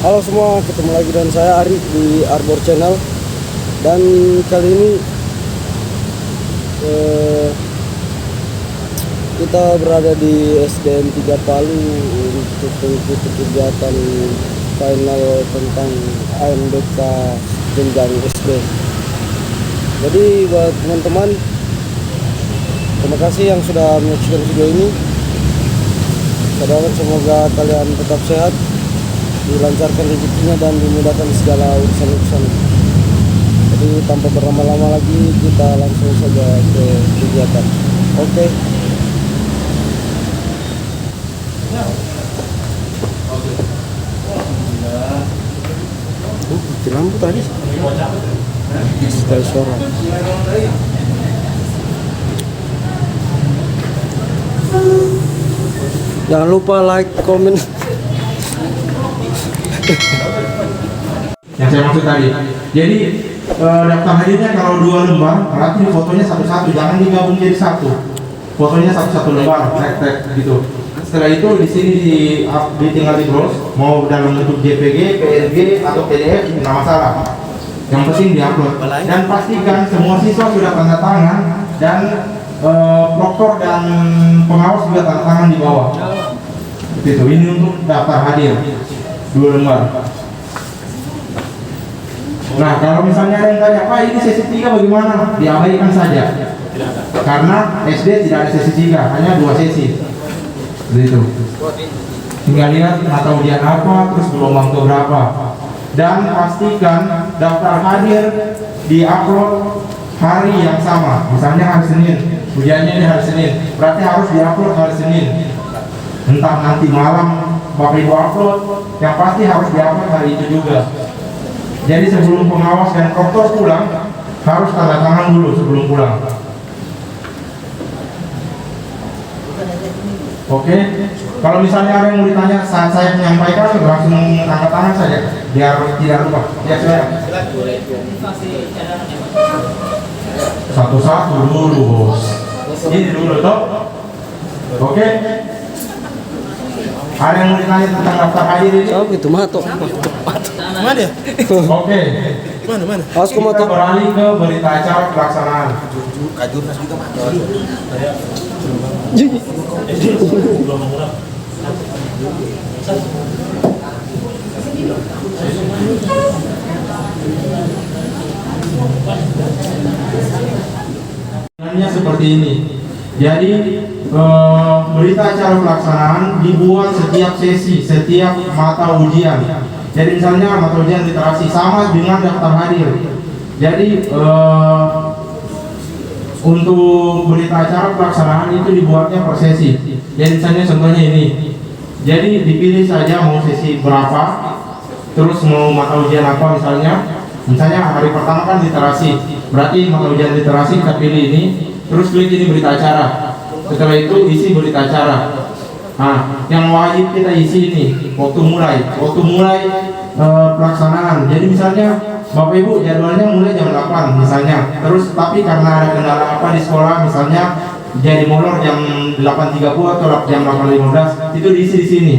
Halo semua, ketemu lagi dengan saya Ari di Arbor Channel. Dan kali ini kita berada di SDN 3 Palu untuk mengikuti kegiatan final tentang AMDK jenjang SD. Jadi buat teman-teman, terima kasih yang sudah menyaksikan video ini. Saya doakan semoga kalian tetap sehat, dilancarkan rezekinya dan dimudahkan segala urusan-urusan. Jadi tanpa berlama-lama lagi, kita langsung saja ke kegiatan. Oke. Mati lampu tadi. Setelah suara. Jangan lupa like, komen. Yang saya maksud tadi. Jadi daftar hadirnya kalau 2 lembar, berarti fotonya satu-satu, jangan digabung jadi satu. Fotonya satu-satu lembar, tek-tek gitu. Setelah itu di sini tinggal di browse, mau dalam bentuk JPG, PNG atau PDF tidak masalah. Yang penting diupload. Dan pastikan semua siswa sudah tanda tangan dan proktor dan pengawas juga tanda tangan di bawah. Itu ini untuk daftar hadir 2 lembar. Nah, kalau misalnya ada yang tanya, Pak ini sesi 3 bagaimana? Diabaikan saja. Karena SD tidak ada sesi 3, hanya 2 sesi. Begitu. Tinggal lihat mata ujian apa, terus gelombang berapa. Dan pastikan daftar hadir diupload hari yang sama. Misalnya hari Senin, ujiannya ini hari Senin, berarti harus diupload hari Senin. Entah nanti malam Bapak Ibu upload, yang pasti harus diupload hari itu juga. Jadi sebelum pengawas dan proktor pulang, harus tanda tangan dulu sebelum pulang. Oke, kalau misalnya ada yang mau ditanya saat saya menyampaikan, langsung angkat tangan saja, biar tidak lupa. Ya saya. Satu-satu dulu, bos. Ini dulu toh. Oke. Ada yang mau ditanya tentang daftar hadir ini? Oh, itu mato. Mana ya? Oke. Mana? Harus ke Kita motor. beralih ke berita acara pelaksanaan. Kajurnas juga mana? Sebenarnya seperti ini. Jadi berita acara pelaksanaan dibuat setiap sesi, setiap mata ujian. Jadi misalnya mata ujian literasi sama dengan daftar hadir. Jadi untuk berita acara pelaksanaan itu dibuatnya per sesi. Jadi misalnya contohnya ini. Jadi dipilih saja mau sesi berapa, terus mau mata ujian apa misalnya. Misalnya hari pertama kan literasi, berarti mata ujian literasi kita pilih ini, terus klik ini berita acara. Setelah itu isi berita acara. Nah, yang wajib kita isi ini waktu mulai pelaksanaan. Jadi misalnya Bapak Ibu jadwalnya mulai jam 8 misalnya. Terus tapi karena ada kendala apa di sekolah, misalnya jadi molor jam 8.30 atau jam 8.15, itu diisi di sini.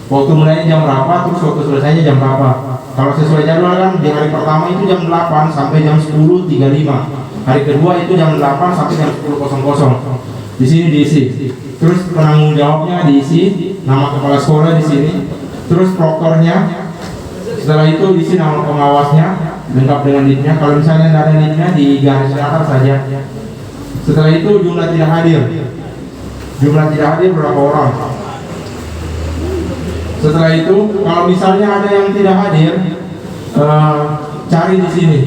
Waktu mulainya jam berapa, terus waktu selesainya jam berapa. Kalau sesuai jadwal kan di hari pertama itu jam 8 sampai jam 10.35. Hari kedua itu jam 8 sampai jam 10.00. Di sini diisi. Terus penanggung jawabnya diisi, nama kepala sekolah di sini. Terus proktornya. Setelah itu diisi nama pengawasnya, lengkap dengan NIP-nya. Kalau misalnya tidak ada NIP-nya, di garis datar saja. Setelah itu jumlah tidak hadir. Jumlah tidak hadir berapa orang? Setelah itu, kalau misalnya ada yang tidak hadir, cari di sini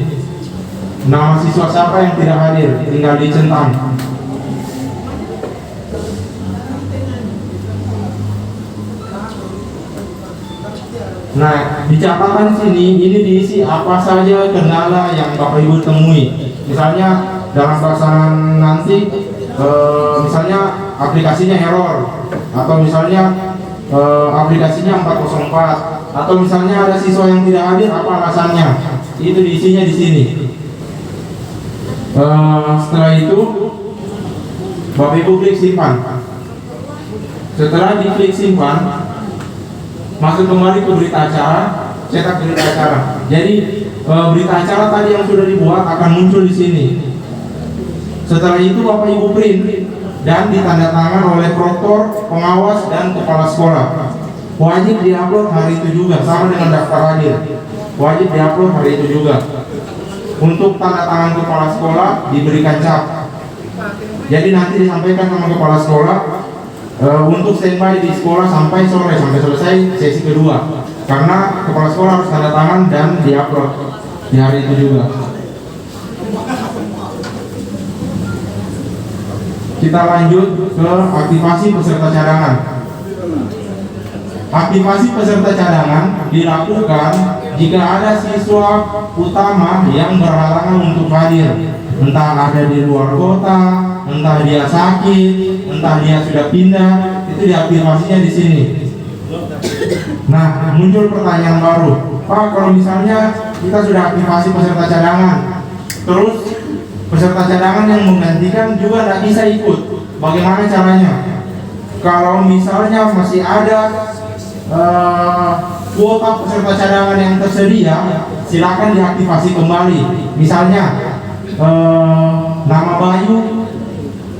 nama siswa siapa yang tidak hadir, tinggal dicentang. Nah, di catatan sini ini diisi apa saja kendala yang Bapak Ibu temui. Misalnya dalam pelaksanaan nanti, misalnya aplikasinya error, atau misalnya aplikasinya 404, atau misalnya ada siswa yang tidak hadir, apa alasannya? Itu diisinya di sini. Setelah itu Bapak Ibu klik simpan. Setelah diklik simpan, masuk kembali ke berita acara, cetak berita acara. Jadi berita acara tadi yang sudah dibuat akan muncul di sini. Setelah itu Bapak Ibu print dan ditandatangan oleh proktor, pengawas, dan kepala sekolah. Wajib diupload hari itu juga, sama dengan daftar hadir. Wajib diupload hari itu juga. Untuk tanda tangan kepala sekolah diberikan cap. Jadi nanti disampaikan sama kepala sekolah untuk standby di sekolah sampai sore, sampai selesai sesi kedua. Karena kepala sekolah harus tanda tangan dan diupload di hari itu juga. Kita lanjut ke aktivasi peserta cadangan. Aktivasi peserta cadangan dilakukan jika ada siswa utama yang berhalangan untuk hadir, entah ada di luar kota, entah dia sakit, entah dia sudah pindah, itu diaktifasinya di sini. Nah, muncul pertanyaan baru, Pak, kalau misalnya kita sudah aktivasi peserta cadangan, terus peserta cadangan yang menggantikan juga tidak bisa ikut, bagaimana caranya? Kalau misalnya masih ada kuota peserta cadangan yang tersedia, silakan diaktifasi kembali. Misalnya nama Bayu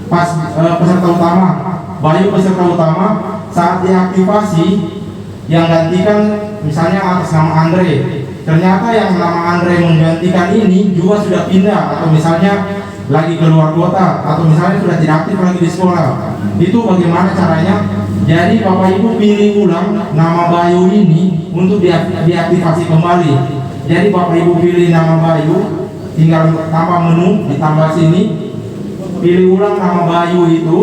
pas peserta utama, Bayu peserta utama saat diaktifasi yang gantikan misalnya atas nama Andre. Ternyata yang nama Andre menggantikan ini juga sudah pindah atau misalnya lagi keluar kota atau misalnya sudah tidak aktif lagi di sekolah. Itu bagaimana caranya? Jadi Bapak Ibu pilih ulang nama Bayu ini untuk diaktifasi kembali. Jadi Bapak Ibu pilih nama Bayu, tinggal tambah menu, ditambah sini, pilih ulang nama Bayu itu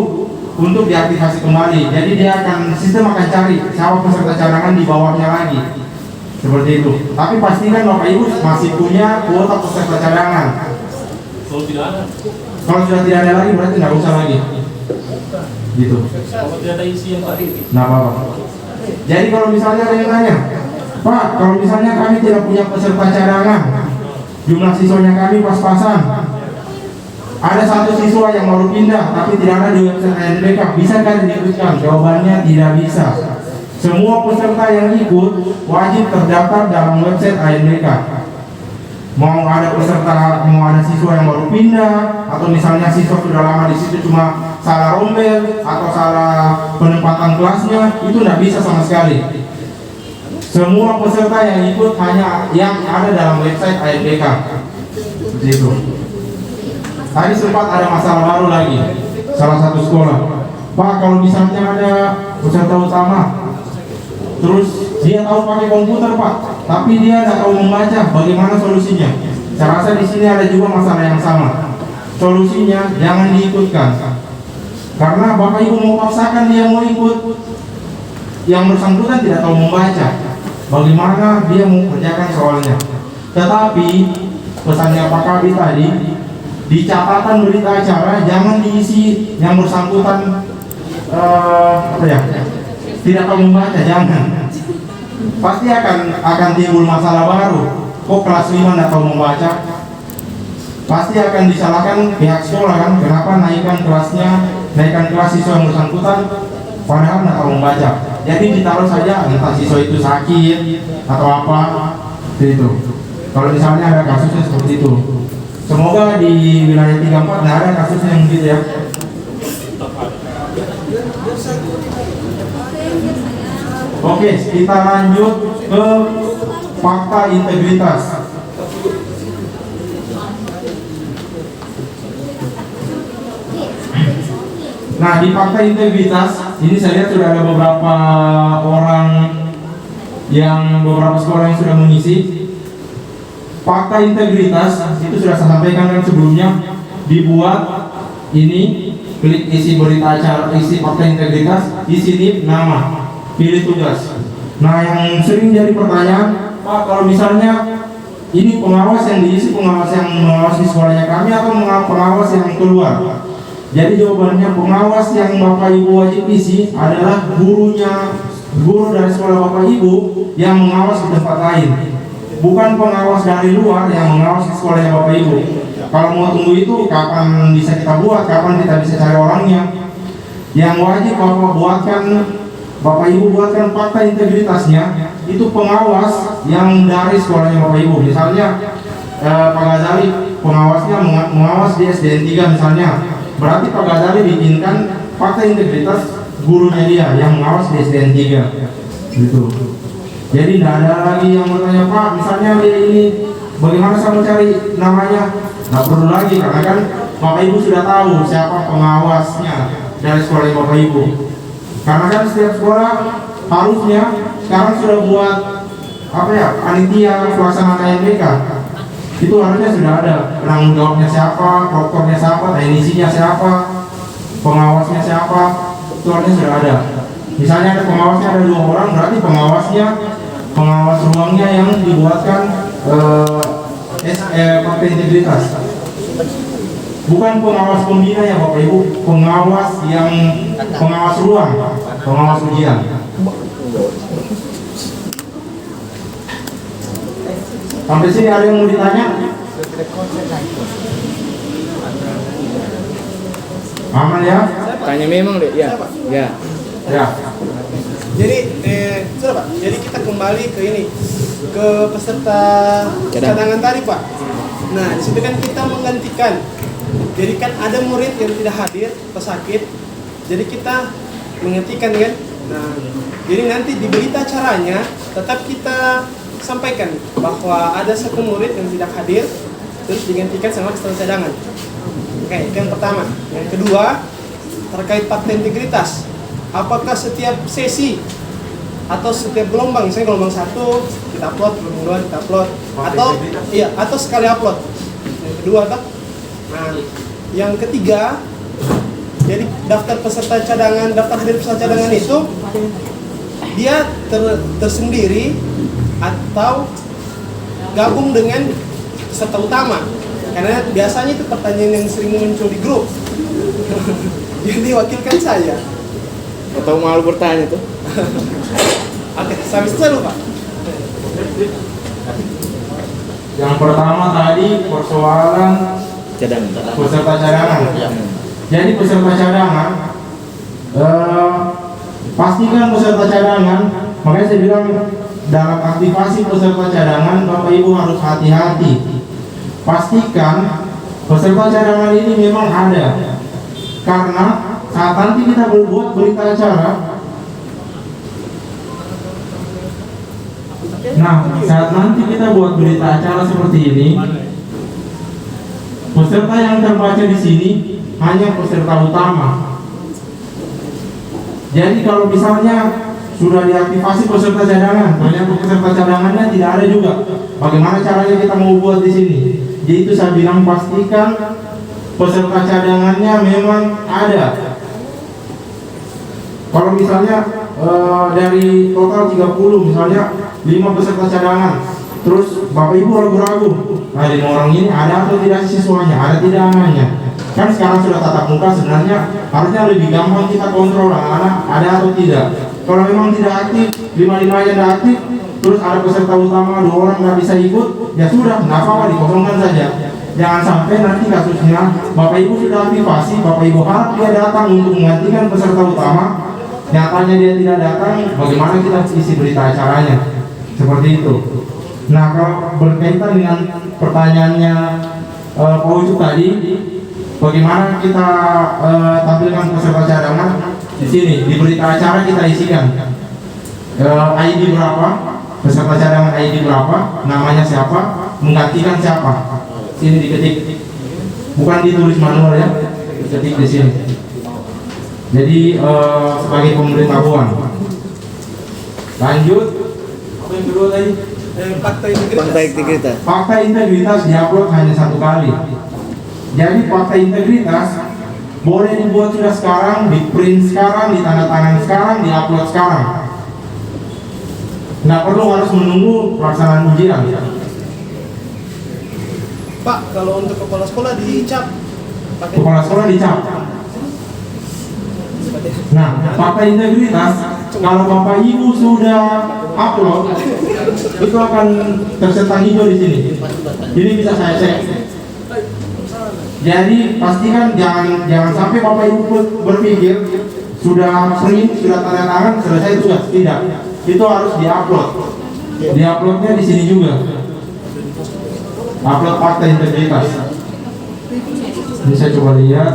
untuk diaktifasi kembali. Jadi dia akan, sistem akan cari siapa peserta cadangan di bawahnya lagi. Seperti itu. Tapi pastikan Bapak Ibu masih punya kuota peserta cadangan. Kalau tidak ada, Kalau sudah tidak ada lagi berarti nggak usah lagi. Gitu. kalau tidak ada isi yang tadi, Nah, apa-apa. Jadi kalau misalnya ada yang tanya, Pak, kalau misalnya kami tidak punya peserta cadangan, jumlah siswanya kami pas-pasan, ada satu siswa yang baru pindah tapi tidak ada di website ANBK, bisa kan diikutkan? Jawabannya tidak bisa. Semua peserta yang ikut wajib terdaftar dalam website ANBK. Mau ada peserta, mau ada siswa yang baru pindah, atau misalnya siswa sudah lama di situ cuma salah rombel atau salah penempatan kelasnya, itu tidak bisa sama sekali. Semua peserta yang ikut hanya yang ada dalam website ANBK. Seperti itu. Tadi sempat ada masalah baru lagi, salah satu sekolah. Pak, kalau misalnya ada peserta utama, terus dia tahu pakai komputer Pak, tapi dia tidak tahu membaca, bagaimana solusinya? Saya rasa di sini ada juga masalah yang sama. Solusinya jangan diikutkan, karena Bapak Ibu mau paksakan dia mau ikut, yang bersangkutan tidak tahu membaca, bagaimana dia mau kerjakan soalnya. Tetapi pesannya Pak Kabit tadi, di catatan berita acara jangan diisi yang bersangkutan tidak tahu membaca, jangan. Pasti akan timbul masalah baru. Kok kelas 5 tidak tahu membaca? Pasti akan disalahkan pihak sekolah kan, kenapa naikkan kelas siswa yang bersangkutan padahal tidak tahu membaca. Jadi ditaruh saja entah siswa itu sakit atau apa, itu. Kalau misalnya ada kasusnya seperti itu. Semoga di wilayah 34 tidak ada kasusnya yang begitu ya. Oke, kita lanjut ke fakta integritas. Nah, di fakta integritas ini saya lihat sudah ada beberapa orang beberapa sekolah yang sudah mengisi. Fakta integritas itu sudah saya sampaikan kan sebelumnya, dibuat ini, klik isi berita acara, isi fakta integritas, isi NIP, nama, pilih tugas. Nah, yang sering jadi pertanyaan, Pak, kalau misalnya ini pengawas yang diisi, pengawas yang mengawasi sekolahnya kami atau pengawas yang keluar? Jadi jawabannya, pengawas yang Bapak Ibu wajib isi adalah guru dari sekolah Bapak Ibu yang mengawas di tempat lain, bukan pengawas dari luar yang mengawasi sekolahnya Bapak Ibu. Kalau mau tunggu itu kapan bisa kita buat, kapan kita bisa cari orangnya? Yang wajib Bapak buatkan, Bapak Ibu buatkan fakta integritasnya, itu pengawas yang dari sekolahnya Bapak Ibu. Misalnya Pak Ghazali pengawasnya mengawas di SDN 3 misalnya, berarti Pak Ghazali bikinkan fakta integritas gurunya dia yang mengawas di SDN 3 gitu. Jadi tidak ada lagi yang bertanya, Pak misalnya ini bagaimana saya mencari namanya, nggak perlu lagi karena kan Bapak Ibu sudah tahu siapa pengawasnya dari sekolah Bapak Ibu. Karena kan setiap sekolah harusnya sekarang sudah buat panitia pelaksanaan ANBK. Itu harusnya sudah ada penanggung jawabnya siapa, proktornya siapa, teknisinya siapa, pengawasnya siapa, itu harusnya sudah ada. Misalnya ada pengawasnya ada 2 orang, berarti pengawas ruangnya yang dibuatkan fakta integritas. Bukan pengawas pembina ya Bapak Ibu, pengawas ruang, pengawas ujian. Sampai sini ada yang mau ditanya? Aman ya? Tanya memang deh, ya Pak. Ya. Ya. Jadi sudah Pak. Jadi kita kembali ke ini, ke peserta cadangan tadi Pak. Nah di situ kan kita menggantikan. Jadi kan ada murid yang tidak hadir, pesakit. Jadi kita menggantikan kan. Nah jadi nanti di berita acaranya tetap kita sampaikan bahwa ada satu murid yang tidak hadir, terus digantikan sama peserta cadangan. Oke, itu yang pertama. Yang kedua terkait fakta integritas. Apakah setiap sesi atau setiap gelombang, misalnya gelombang 1 kita upload, gelombang 2 kita upload, atau sekali upload. Yang kedua toh. Nah, yang ketiga, jadi daftar peserta cadangan, daftar hadir peserta cadangan itu dia tersendiri atau gabung dengan peserta utama. Karena biasanya itu pertanyaan yang sering muncul di grup. Jadi wakilkan saya. Atau malu bertanya tuh. Oke, sampai selesai Pak. Yang pertama tadi persoalan Cadangan. peserta cadangan. Jadi peserta cadangan, pastikan peserta cadangan. Makanya saya bilang dalam aktivasi peserta cadangan Bapak Ibu harus hati-hati. Pastikan peserta cadangan ini memang ada, karena saat nanti kita berbuat berita acara, saat nanti kita buat berita acara seperti ini, peserta yang terbaca di sini hanya peserta utama. Jadi kalau misalnya sudah diaktifasi peserta cadangan, ternyata peserta cadangannya tidak ada juga, bagaimana caranya kita mau buat di sini? Jadi itu saya bilang pastikan peserta cadangannya memang ada. Kalau misalnya dari total 30 misalnya 5 peserta cadangan, terus Bapak Ibu ragu-ragu, nah 5 orang ini ada atau tidak siswanya, ada tidak anaknya. Kan sekarang sudah tatap muka, sebenarnya harusnya lebih gampang kita kontrol anak-anak ada atau tidak. Kalau memang tidak aktif, 5-5 tidak aktif, terus ada peserta utama 2 orang nggak bisa ikut, ya sudah, nggak apa-apa, dikosongkan saja. Jangan sampai nanti kasusnya Bapak Ibu sudah aktifasi, Bapak Ibu harap dia datang untuk menggantikan peserta utama, nyatanya dia tidak datang, bagaimana kita isi berita acaranya? Seperti itu. Nah, kalau berkaitan dengan pertanyaannya Pak Ucup tadi, bagaimana kita tampilkan peserta cadangan di sini di berita acara kita isikan ID berapa, peserta cadangan ID berapa, namanya siapa, menggantikan siapa. Sini diketik, bukan ditulis manual ya, diketik di sini. Jadi sebagai pemberitahuan. Lanjut, apa yang kedua tadi? Fakta integritas. Fakta integritas diupload hanya 1 kali. Jadi fakta integritas boleh dibuat sudah sekarang, di print sekarang, ditandatangan sekarang, diupload sekarang. Nggak perlu harus menunggu pelaksanaan ujian. Pak, kalau untuk kepala sekolah dicap pakai Kepala sekolah dicap. Nah, fakta integritas kalau Bapak Ibu sudah upload itu akan tercetak hijau di sini. Ini bisa saya cek. Jadi pastikan jangan sampai Bapak Ibu berpikir sudah print, sudah tanda tangan, selesai tugas. Tidak, itu harus diupload. Diuploadnya di sini juga. Upload fakta integritas. Ini saya coba lihat.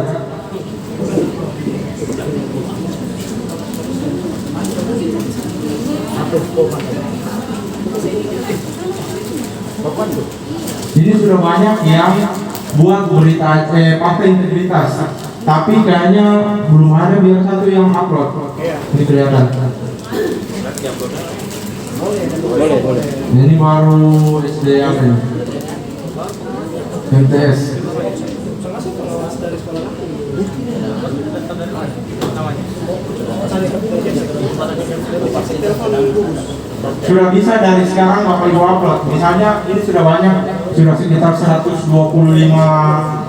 Ini sudah banyak yang buat berita fakta integritas, tapi kayaknya belum ada biar satu yang upload. Ini kelihatan. Boleh. Ini baru SD apa ya? MTS. Sudah bisa dari sekarang Bapak Ibu upload. Misalnya ini sudah banyak, sudah sekitar 125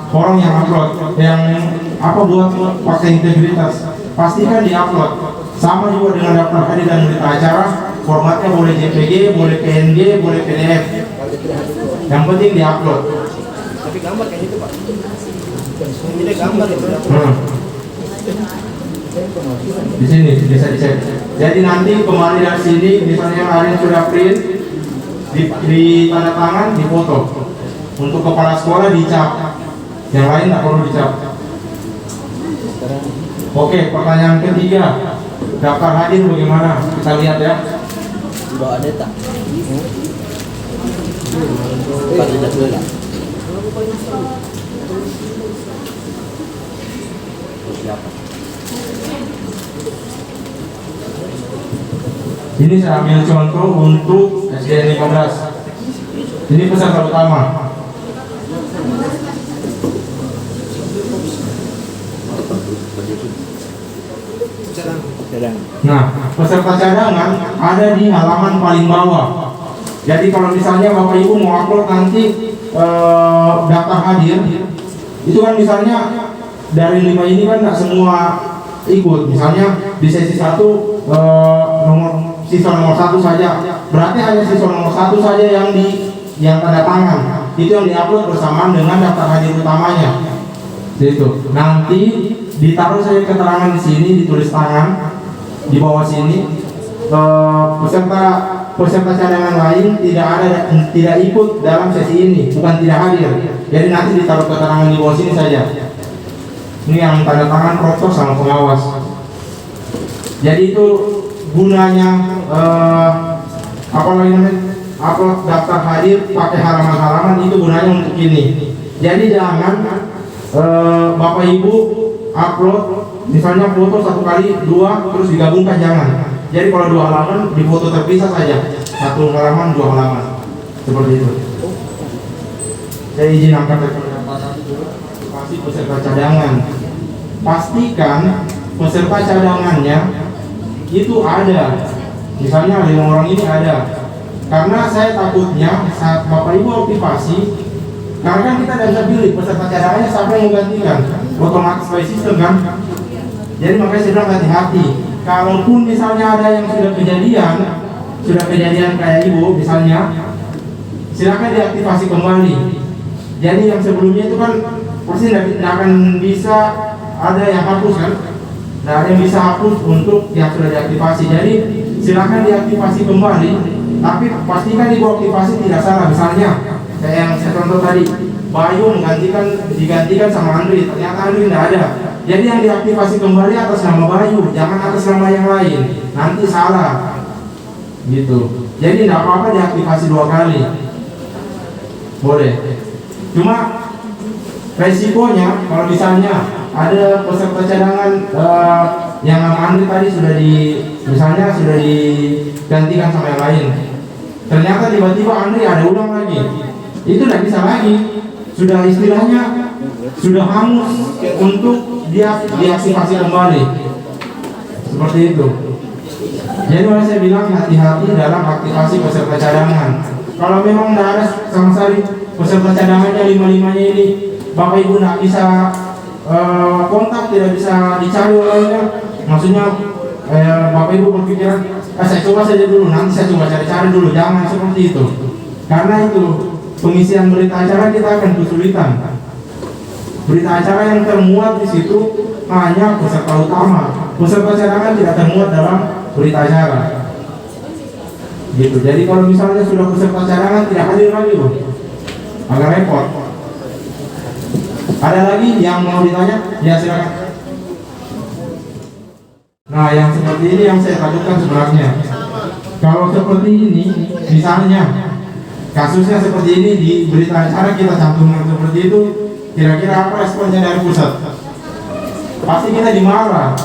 orang yang upload, yang apa buat fakta integritas. Pastikan diupload. Sama juga dengan daftar hadir dan berita acara, formatnya boleh JPG, boleh PNG, boleh PDF. Yang penting diupload. Tapi gambar kayak itu Pak. Ini gambar itu. Di sini bisa dicek. Jadi nanti kembali dari sini, misalnya yang hari sudah print, di tanda tangan, difoto. Untuk kepala sekolah dicap, yang lain tidak perlu dicap. Oke, pertanyaan ketiga, daftar hadir bagaimana? Kita lihat ya. Bawa ada tak? Pak tidak boleh lah. Siapa? Ini saya ambil contoh untuk SDN 15. Ini peserta utama. Nah, peserta cadangan ada di halaman paling bawah. Jadi kalau misalnya Bapak Ibu mau upload nanti daftar hadir, itu kan misalnya dari 5 ini kan nggak semua ikut. Misalnya di sesi 1 siswa nomor 1 saja, berarti hanya siswa nomor 1 saja yang tanda tangan. Itu yang diupload bersamaan dengan daftar hadir utamanya. Itu nanti ditaruh saja keterangan di sini, ditulis tangan di bawah sini. Peserta cadangan lain tidak ikut dalam sesi ini, bukan tidak hadir. Jadi nanti ditaruh keterangan di bawah sini saja. Ini yang tanda tangan proktor sama pengawas. Jadi itu gunanya upload daftar hadir pakai halaman-halaman, itu gunanya untuk ini. Jadi jangan Bapak Ibu upload misalnya foto 1 kali 2 terus digabungkan, jangan. Jadi kalau 2 halaman difoto terpisah saja, 1 halaman 2 halaman seperti itu. Saya izin angkat pernyataan dulu. Pasti peserta cadangan, pastikan peserta cadangannya itu ada. Misalnya 5 orang ini ada. Karena saya takutnya saat Bapak Ibu aktivasi, karena kan kita tidak bisa pilih peserta cadangannya siapa yang menggantikan, otomatis by system kan. Jadi makanya saya bilang hati-hati. Kalaupun misalnya ada yang sudah kejadian kayak Ibu misalnya, silakan diaktifasi kembali. Jadi yang sebelumnya itu kan pasti tidak akan bisa ada yang hapus kan. Nah, ada yang bisa hapus untuk yang sudah diaktifasi. Jadi silakan diaktifasi kembali, tapi pastikan Ibu aktifasi tidak salah. Misalnya kayak yang saya contoh tadi, Bayu digantikan sama Andri, ternyata Andri tidak ada. Jadi yang diaktifasi kembali atas nama Bayu, jangan atas nama yang lain, nanti salah gitu. Jadi tidak apa-apa diaktifasi 2 kali, boleh. Cuma resikonya kalau misalnya ada peserta cadangan yang nama Andri tadi sudah digantikan sama yang lain, ternyata tiba-tiba Andri ada ulang lagi, itu tidak bisa lagi, sudah istilahnya sudah hangus untuk diaktifasi kembali, seperti itu. Jadi saya bilang hati-hati dalam aktivasi peserta cadangan. Kalau memang tidak ada sama sekali peserta cadangannya 5-5-nya ini, Bapak Ibu tidak bisa kontak, tidak bisa dicari olehnya, maksudnya Bapak Ibu berpikiran saya coba saja dulu, nanti saya coba cari-cari dulu, jangan seperti itu. Karena itu pengisian berita acara kita akan kesulitan. Berita acara yang termuat di situ hanya peserta utama, peserta cadangan tidak termuat dalam berita acara. Gitu. Jadi kalau misalnya sudah peserta cadangan tidak hadir lagi loh, agak repot. Ada lagi yang mau ditanya? Ya silakan. Nah, yang seperti ini yang saya takutkan sebenarnya. Kalau seperti ini, misalnya kasusnya seperti ini di berita acara kita cantumkan seperti itu, kira-kira apa responnya dari pusat? Pasti kita dimarah.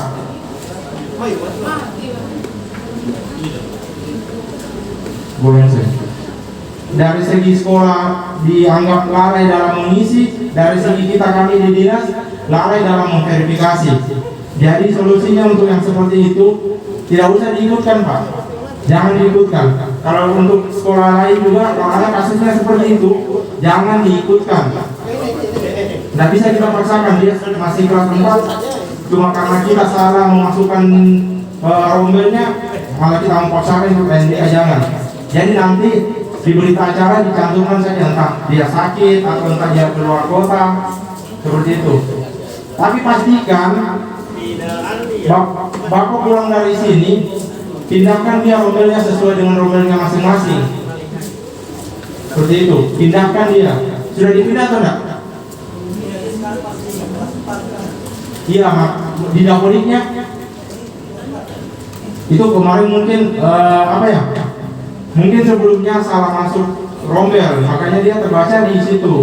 Boleh sih. Dari segi sekolah dianggap lalai dalam mengisi, dari segi kita kami di dinas lalai dalam memverifikasi. Jadi solusinya untuk yang seperti itu tidak usah diikutkan Pak, jangan diikutkan. Kalau untuk sekolah lain juga kalau ada kasusnya seperti itu jangan diikutkan. Tidak bisa kita paksakan, dia masih kelas 4 cuma karena kita salah memasukkan rombelnya malah kita memaksakan untuk NDA, jangan. Jadi nanti di berita acara dicantumkan saja entah dia sakit atau entah dia keluar kota seperti itu. Tapi pastikan Bapak pulang dari sini pindahkan dia rombelnya sesuai dengan rombelnya masing-masing. Seperti itu, pindahkan dia. Sudah dipindah atau enggak? Iya, di dapoliknya itu kemarin mungkin apa ya? Mungkin sebelumnya salah masuk rombel, makanya dia terbaca di situ.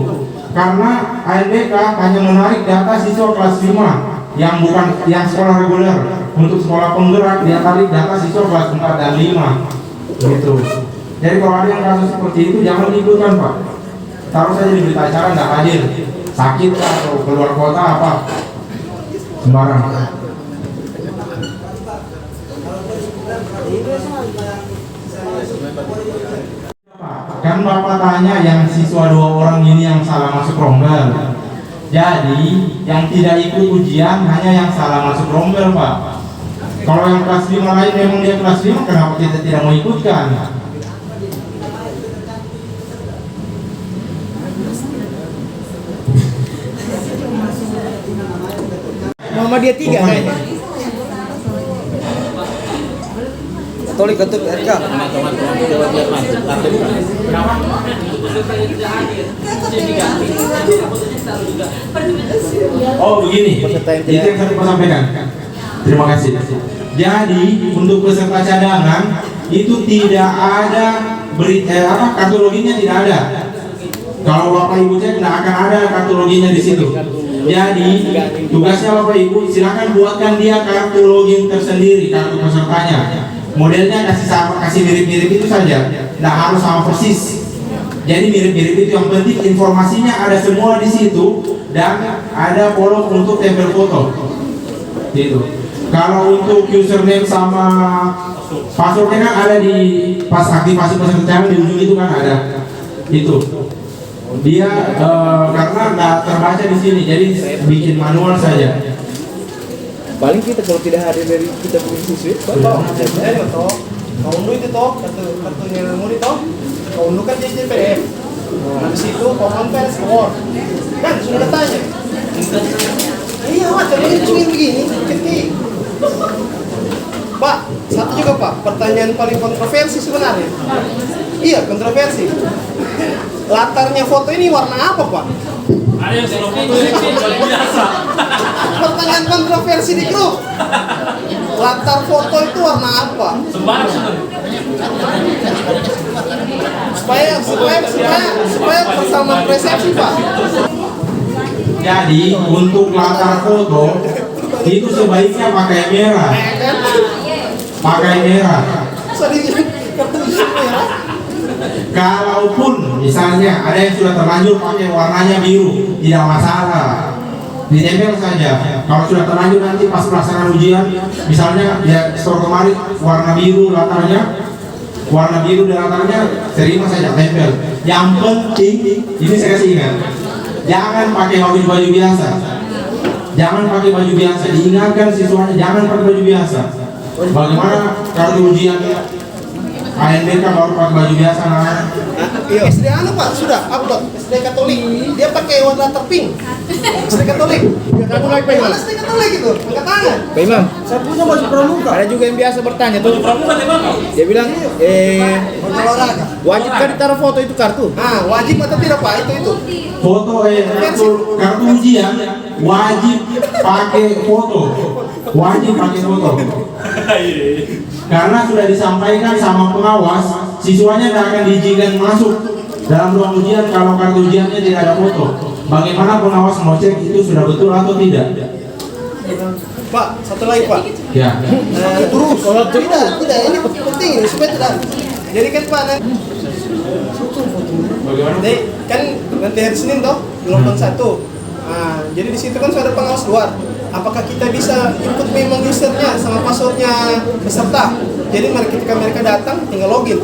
Karena ANBK hanya menarik data siswa kelas 5 yang bukan yang sekolah reguler. Untuk sekolah penggerak dia tarik data siswa kelas 4 dan 5 gitu. Jadi kalau ada yang kasus seperti itu jangan diikutkan Pak. Taruh saja di berita acara nggak hadir, sakit atau keluar kota apa sembarang. Kan Bapak tanya yang siswa 2 orang ini yang salah masuk rombel. Jadi yang tidak ikut ujian hanya yang salah masuk rombel Pak. Kalau yang kelas 5 lain memang dia kelas 5, kenapa kita tidak mau ikutkan? Muhammadiyah 3 kayaknya. Katolik RK. Oh begini, itu yang saya mau sampaikan. Terima kasih. Jadi untuk peserta cadangan itu tidak ada kartu loginnya tidak ada. Kalau Bapak Ibu cek tidak akan ada kartu loginnya di situ. Jadi tugasnya Bapak Ibu silakan buatkan dia kartu login tersendiri, kartu pesertanya. Modelnya kasih mirip-mirip itu saja, tidak harus sama persis. Jadi mirip-mirip itu, yang penting informasinya ada semua di situ dan ada kolom untuk tempel foto. Gitu. Kalau untuk username sama passwordnya kan ada di pas aktivasi peserta di ujung itu kan ada. Itu. Dia karena nggak terbaca di sini, jadi bikin manual saja. Paling kita kalau tidak hadir dari kita punya siswi, Jadi toh, kau unduh itu toh, kartunya murid toh, kau unduh kan jadi PDF. Nah di situ kau konvers keluar, kan sudah datanya. Iya, caranya cuma begini, ketik. Pak, satu juga Pak, pertanyaan paling kontroversi sebenarnya. Iya, kontroversi. Latarnya foto ini warna apa Pak? Ada yang selalu foto ini paling biasa. Pertanyaan kontroversi di grup. Latar foto itu warna apa? Sembarang sudah. Supaya persamaan persepsi Pak. Jadi untuk latar foto itu sebaiknya pakai merah. Pakai merah. Kalaupun misalnya ada yang sudah terlanjur pakai warnanya biru, tidak masalah, ditempel saja. Kalau sudah terlanjur nanti pas pelaksanaan ujian, misalnya ya store kemarin warna biru latarnya, terima saja tempel. Yang penting ini saya kasih ingat, jangan pakai baju biasa. Jangan pakai baju biasa. Diingatkan siswanya jangan pakai baju biasa. Bagaimana kalau ujian ANBK baru pakai baju biasa SD anu Pak, sudah upload SD Katolik. Dia pakai warna pink. SD Katolik. Udah mulai Pak Imam. SD Katolik itu, angkat tangan. Pak Imam, Saya punya baju pramuka. ada juga yang biasa bertanya tuh. Pramuka tembak kau. Dia bilang, Baju olahraga. wajib kan ditaruh foto itu kartu? Ah, wajib atau tidak Pak? Itu. Foto kartu ujian wajib pakai foto. Wajib pakai foto. Karena sudah disampaikan sama pengawas, siswanya tidak akan diizinkan masuk dalam ruang ujian kalau kartu ujiannya tidak ada foto. Bagaimana pengawas mau cek itu sudah betul atau tidak? Pak, satu lagi Pak. Ya. Terus. Tidak, ini penting ini supaya tidak. Jadi kan Pak, Bagaimana? jadi kan nanti hari Senin toh gelombang 1. Nah, jadi di situ kan sudah ada pengawas luar. Apakah kita bisa input memang usernya sama passwordnya peserta? Jadi ketika mereka datang tinggal login.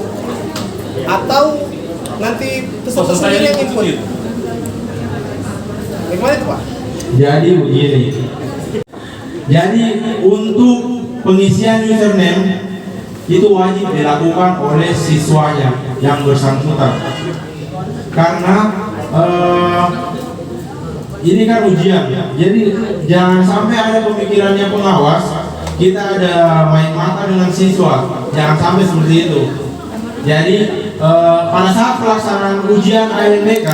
Atau nanti peserta sendiri yang input. Bagaimana itu Pak? Jadi begini. Jadi untuk pengisian username itu wajib dilakukan oleh siswanya yang bersangkutan. Karena ini kan ujian ya. Jadi jangan sampai ada pemikirannya pengawas kita ada main mata dengan siswa. Jangan sampai seperti itu. Jadi pada saat pelaksanaan ujian ANBK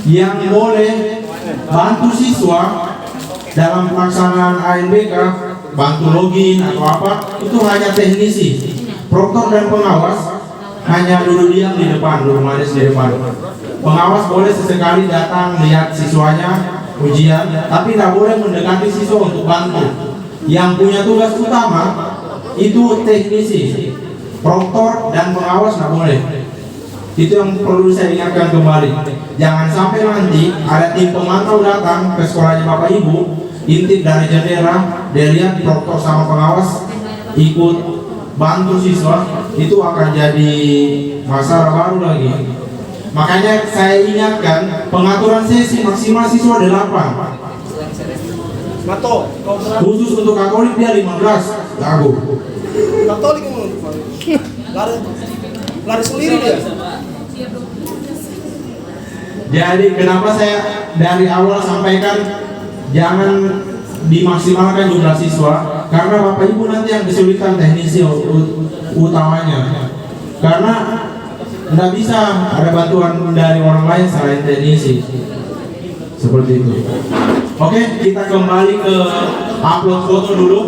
yang boleh bantu siswa dalam pelaksanaan ANBK, bantu login atau apa, itu hanya teknisi. Proktor dan pengawas hanya duduk diam di depan, duduk manis di depan. Pengawas boleh sesekali datang lihat siswanya ujian, tapi tidak boleh mendekati siswa untuk bantu. Yang punya tugas utama itu teknisi, proktor dan pengawas tidak boleh. Itu yang perlu saya ingatkan kembali. Jangan sampai nanti ada tim pemantau datang ke sekolahnya Bapak Ibu, intip dari jendela, dia lihat proktor sama pengawas ikut bantu siswa, itu akan jadi masalah baru lagi. Makanya saya ingatkan pengaturan sesi maksimal siswa 8. Mato, kau berapa? Khusus untuk Katolik dia 15. Jago. Katolik yang lari sendiri dia. Jadi kenapa saya dari awal sampaikan jangan dimaksimalkan jumlah siswa, karena Bapak Ibu nanti yang kesulitan teknisi utamanya. Karena tidak bisa ada bantuan dari orang lain selain teknisi. Seperti itu. Oke, kita kembali ke upload foto dulu.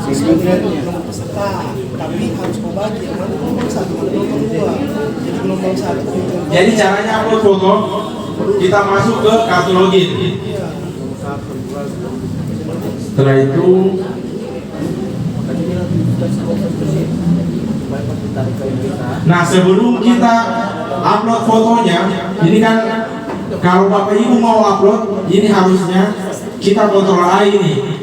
Nomor peserta, tapi harus kau bagi yang mana gelombang 1, mana gelombang 2. Jadi gelombang 1. Jadi caranya upload foto, kita masuk ke kartu login. Setelah itu nah, sebelum kita upload fotonya, ini kan kalau Bapak Ibu mau upload, ini harusnya kita kontrol A ini.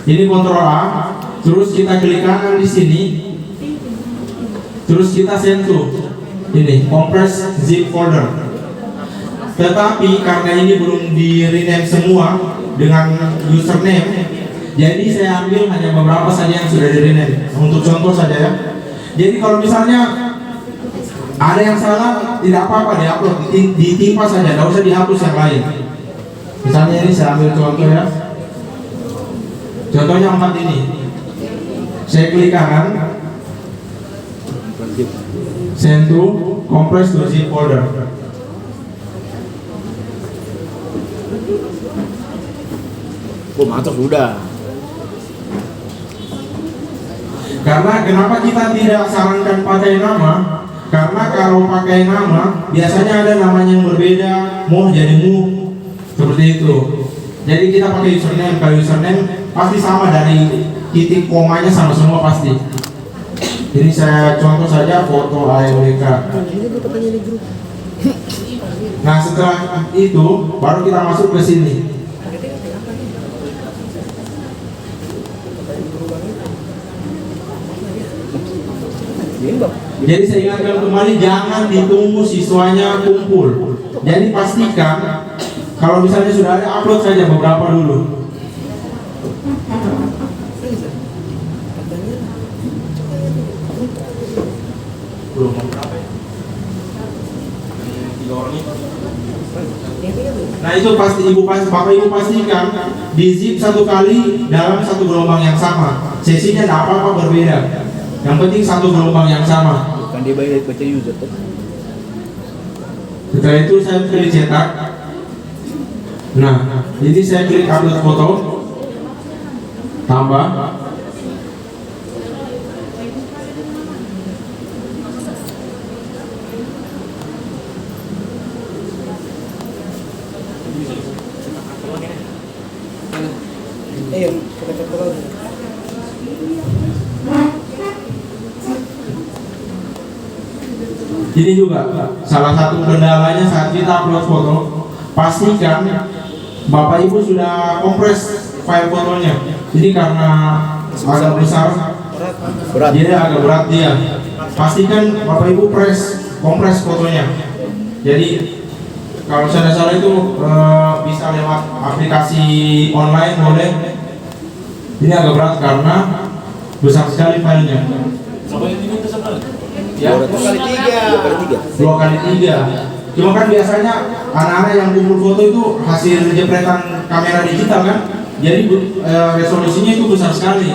Ini kontrol A, terus kita klik kanan di sini, terus kita sentuh ini compress zip folder. Tetapi karena ini belum di rename semua dengan username, jadi saya ambil hanya beberapa saja yang sudah di rename untuk contoh saja ya. Jadi kalau misalnya ada yang salah, tidak apa-apa diupload, ditimpa saja, tidak usah dihapus yang lain. Misalnya ini saya ambil contoh ya. Contohnya 4 ini. Saya klik kanan, send to compress to zip folder. Oh, mantap sudah. Karena kenapa kita tidak sarankan pakai nama? Karena kalau pakai nama biasanya ada namanya yang berbeda, mau jadi mu, seperti itu. Jadi kita pakai username. Kalau username pasti sama, dari titik komanya sama semua pasti. Ini saya contoh saja foto AMBK. Nah, setelah itu baru kita masuk ke sini. Jadi saya ingatkan kembali, jangan ditunggu siswanya kumpul. Jadi pastikan kalau misalnya sudah ada, upload saja beberapa dulu. Belum berapa ya? 3 orang ini. Nah itu pasti bapak ibu pastikan di zip satu kali dalam satu gelombang yang sama. Sesinya tidak apa-apa berbeda. Yang penting satu gelombang yang sama. Kan dia bayar baca user tuh. Setelah itu saya pilih cetak. Nah, ini saya klik upload foto. Tambah. Iya, kita ketemu. Ini juga salah satu kendalanya saat kita upload foto, pastikan bapak ibu sudah kompres file fotonya. Jadi karena agak besar, Berat. jadi agak berat dia. Pastikan bapak ibu kompres fotonya. Jadi kalau saya salah itu bisa lewat aplikasi online boleh. Ini agak berat karena besar sekali filenya. Sampai ini itu sebenarnya. Ya. 2 kali 3. 2 kali 3. Cuma kan biasanya anak-anak yang kumpul foto itu hasil jepretan kamera digital kan, jadi resolusinya itu besar sekali.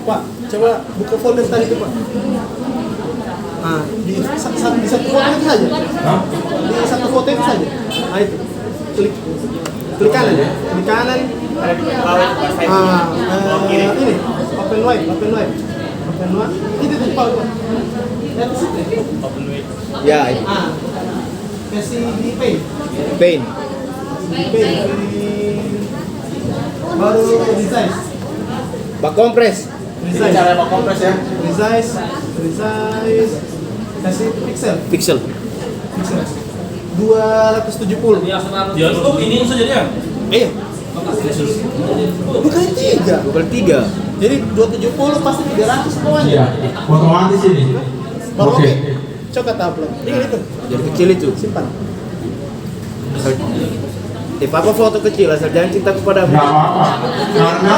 Pak, coba buka folder tadi itu, Pak. Nah, di satu foto itu saja. Hah? Di satu foto itu saja. Nah, itu. Klik kanan ya. Klik kanan. Ini open wide. Itu tuh Pak. Lihat di situ. Ya, itu. Kasih di paint. Paint. Baru resize. Bak kompres. Ini cara mau kompres ya. Resize. Kasih pixel. 270. Ya, oh ini saja dia. Iya. Bukan 3. Bukan 3. Jadi 270 pasti 300 bawahnya. Iya, otomatis ini. Baru Oke. oke. Coba tablet. Ini itu. Jadi kecil itu. Simpan. Apa foto kecil asal jangan cinta kepadamu. Nggak apa-apa, karena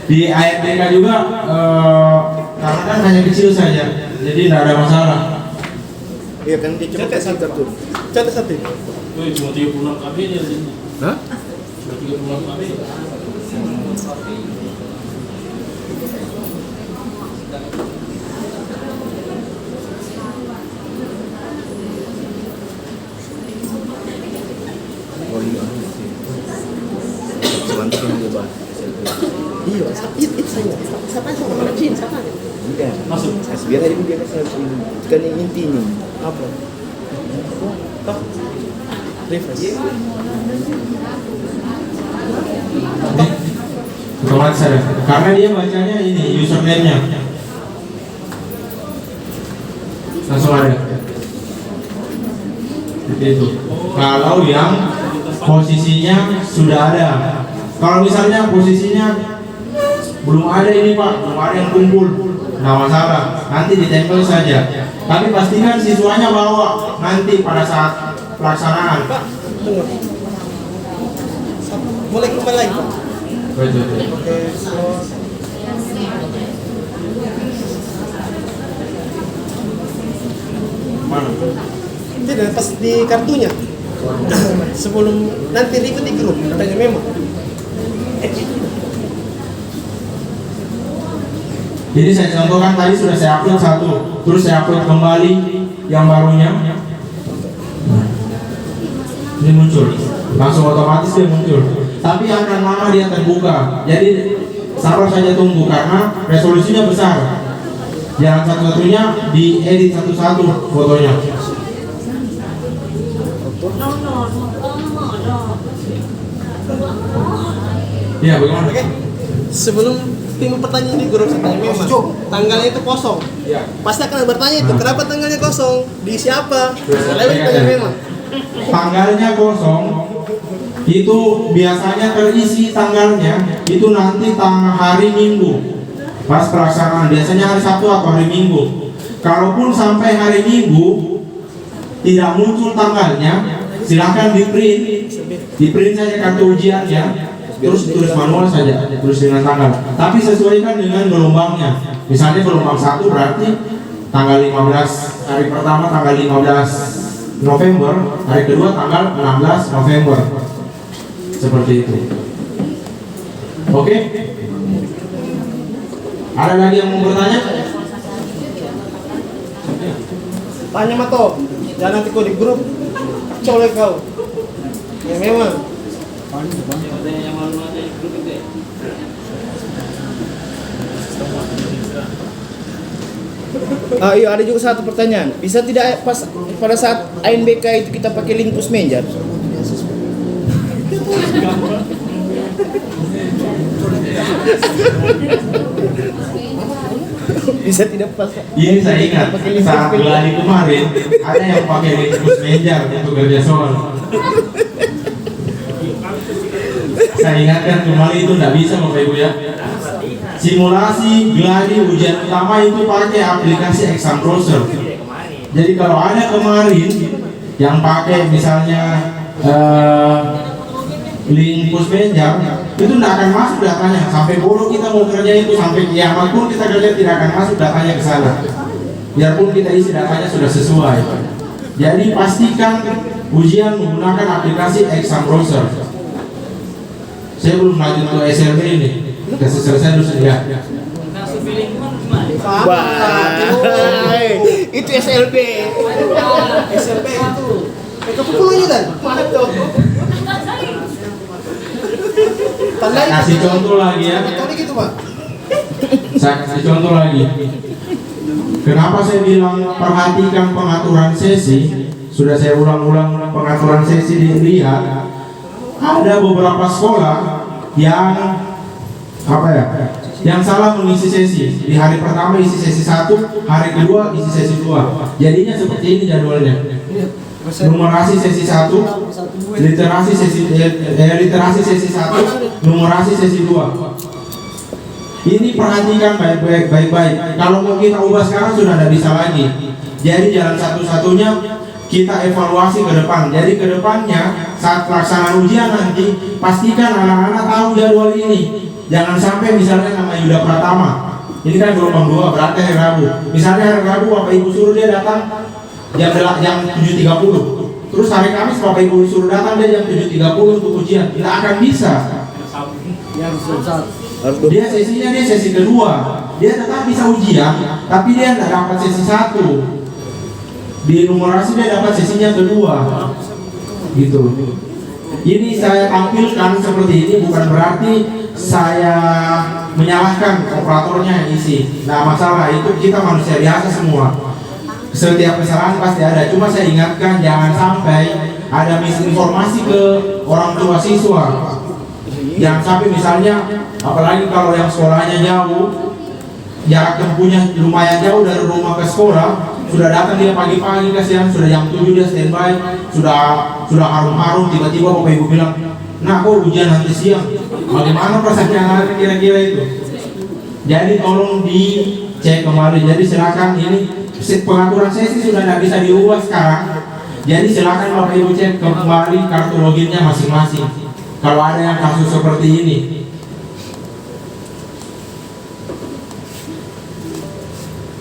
di ARDK juga karena kan hanya kecil saja, jadi tidak ada masalah. Iya kan dia cuma kasih kartu. Contoh satu. Wih, cuma 36 KB dia sini. Hah? Cuma 36 KB. Oh iya. Sebentar kan dia bahas. Iya, itu saya. Siapa sama kecil, siapa? Enggak. Masuk. Biar aja dia kasih kan yang intinya. Apa? Toh. Refresh. Otomatis ada, karena dia bacanya ini username-nya langsung ada. Seperti itu. Kalau yang posisinya sudah ada, kalau misalnya posisinya belum ada ini Pak, belum ada yang kumpul, nggak masalah, nanti ditempel saja. Tapi pastikan siswanya bawa nanti pada saat pelaksanaan. Pak, tunggu. Boleh kembali lagi, Pak? Betul. Oke, close. Mana? Tidak, pas di kartunya. Sebelum nanti ikut di grup, katanya memang. Jadi saya contohkan tadi sudah saya upload satu, terus saya upload kembali yang barunya. Ini muncul, langsung otomatis dia muncul. Tapi akan lama dia terbuka. Jadi sabar saja tunggu karena resolusinya besar. Jangan satu-satunya diedit satu-satu fotonya. Iya, bagaimana? Oke. Sebelum tim pertanyaan di grup saya tanya memang tanggalnya itu kosong. Ya. Pasti akan bertanya itu kenapa tanggalnya kosong? Di siapa? Saya tanya memang. Tanggalnya kosong itu biasanya terisi tanggalnya itu nanti hari Minggu pas pelaksanaan, biasanya hari Sabtu atau hari Minggu. Kalaupun sampai hari Minggu tidak muncul tanggalnya, silahkan di print saja kartu ujiannya, terus tulis manual saja, tulis dengan tanggal, tapi sesuaikan dengan gelombangnya. Misalnya gelombang 1 berarti tanggal 15, hari pertama tanggal 15 November, hari kedua tanggal 16 November. Seperti itu. Oke? Ada lagi yang mau bertanya? Tanya Mato, jangan nanti kau di grup colek kau. Ya memang. Iya, ada juga satu pertanyaan. Bisa tidak pas pada saat ANBK itu kita pakai link pusmenja? Bisa tidak pas? Ini saya ingat saat geladi kemarin ada yang pakai linkus meja untuk kerja soal. Saya ingatkan kembali itu tidak bisa Bapak Ibu ya. Simulasi geladi ujian utama itu pakai aplikasi exam browser. Jadi kalau ada kemarin yang pakai misalnya link pusmenja itu tidak akan masuk datanya sampai bodoh kita mau kerja itu sampai kiamat pun kita kerja tidak akan masuk datanya ke sana biarpun kita isi datanya sudah sesuai. Jadi pastikan ujian menggunakan aplikasi exam browser. Saya belum lanjut ke SLB ini, kasih selesai dulu ya. Wah, itu SLB. SLB itu. Kepulaunya dan. Mana tuh? Kasih contoh lagi ya. Tadi gitu Pak. Saya kasih contoh lagi. Kenapa saya bilang perhatikan pengaturan sesi? Sudah saya ulang-ulang pengaturan sesi dilihat. Ada beberapa sekolah yang apa ya? Yang salah mengisi sesi. Di hari pertama isi sesi 1, hari kedua isi sesi 2. Jadinya seperti ini jadwalnya. Numerasi sesi 1, literasi sesi literasi sesi 1, numerasi sesi 2. Ini perhatikan baik-baik. Kalau mau kita ubah sekarang sudah tidak bisa lagi. Jadi jalan satu-satunya kita evaluasi ke depan. Jadi ke depannya saat pelaksanaan ujian nanti pastikan anak-anak tahu jadwal ini. Jangan sampai misalnya nama Yuda Pratama. Ini kan gelombang 2 berarti hari Rabu. Misalnya hari Rabu Bapak Ibu suruh dia datang jam 7.30. Terus hari Kamis Bapak Ibu suruh datang dia jam 7.30 untuk ujian. Tidak akan bisa. Dia sesinya dia sesi kedua. Dia tetap bisa ujian, tapi dia tidak dapat sesi 1. Di numerasi dia dapat sesinya kedua. Gitu. Ini saya tampilkan seperti ini bukan berarti saya menyalahkan operatornya yang isi. Nah masalah itu kita manusia biasa semua. Setiap kesalahan pasti ada. Cuma saya ingatkan jangan sampai ada misinformasi ke orang tua siswa. Jangan sampai misalnya, apalagi kalau yang sekolahnya jauh, jarak tempuhnya lumayan jauh dari rumah ke sekolah, sudah datang dia pagi-pagi kasihan, sudah jam 7 dia standby, sudah harum-harum, tiba-tiba Bapak Ibu bilang, nah kok ujian nanti siang, bagaimana perasaannya anak kira-kira itu? Jadi tolong dicek kembali. Jadi silakan ini pengaturan sesi sudah tidak bisa diubah sekarang. Jadi silakan Bapak Ibu cek kembali kartu loginnya masing-masing. Kalau ada yang kasus seperti ini.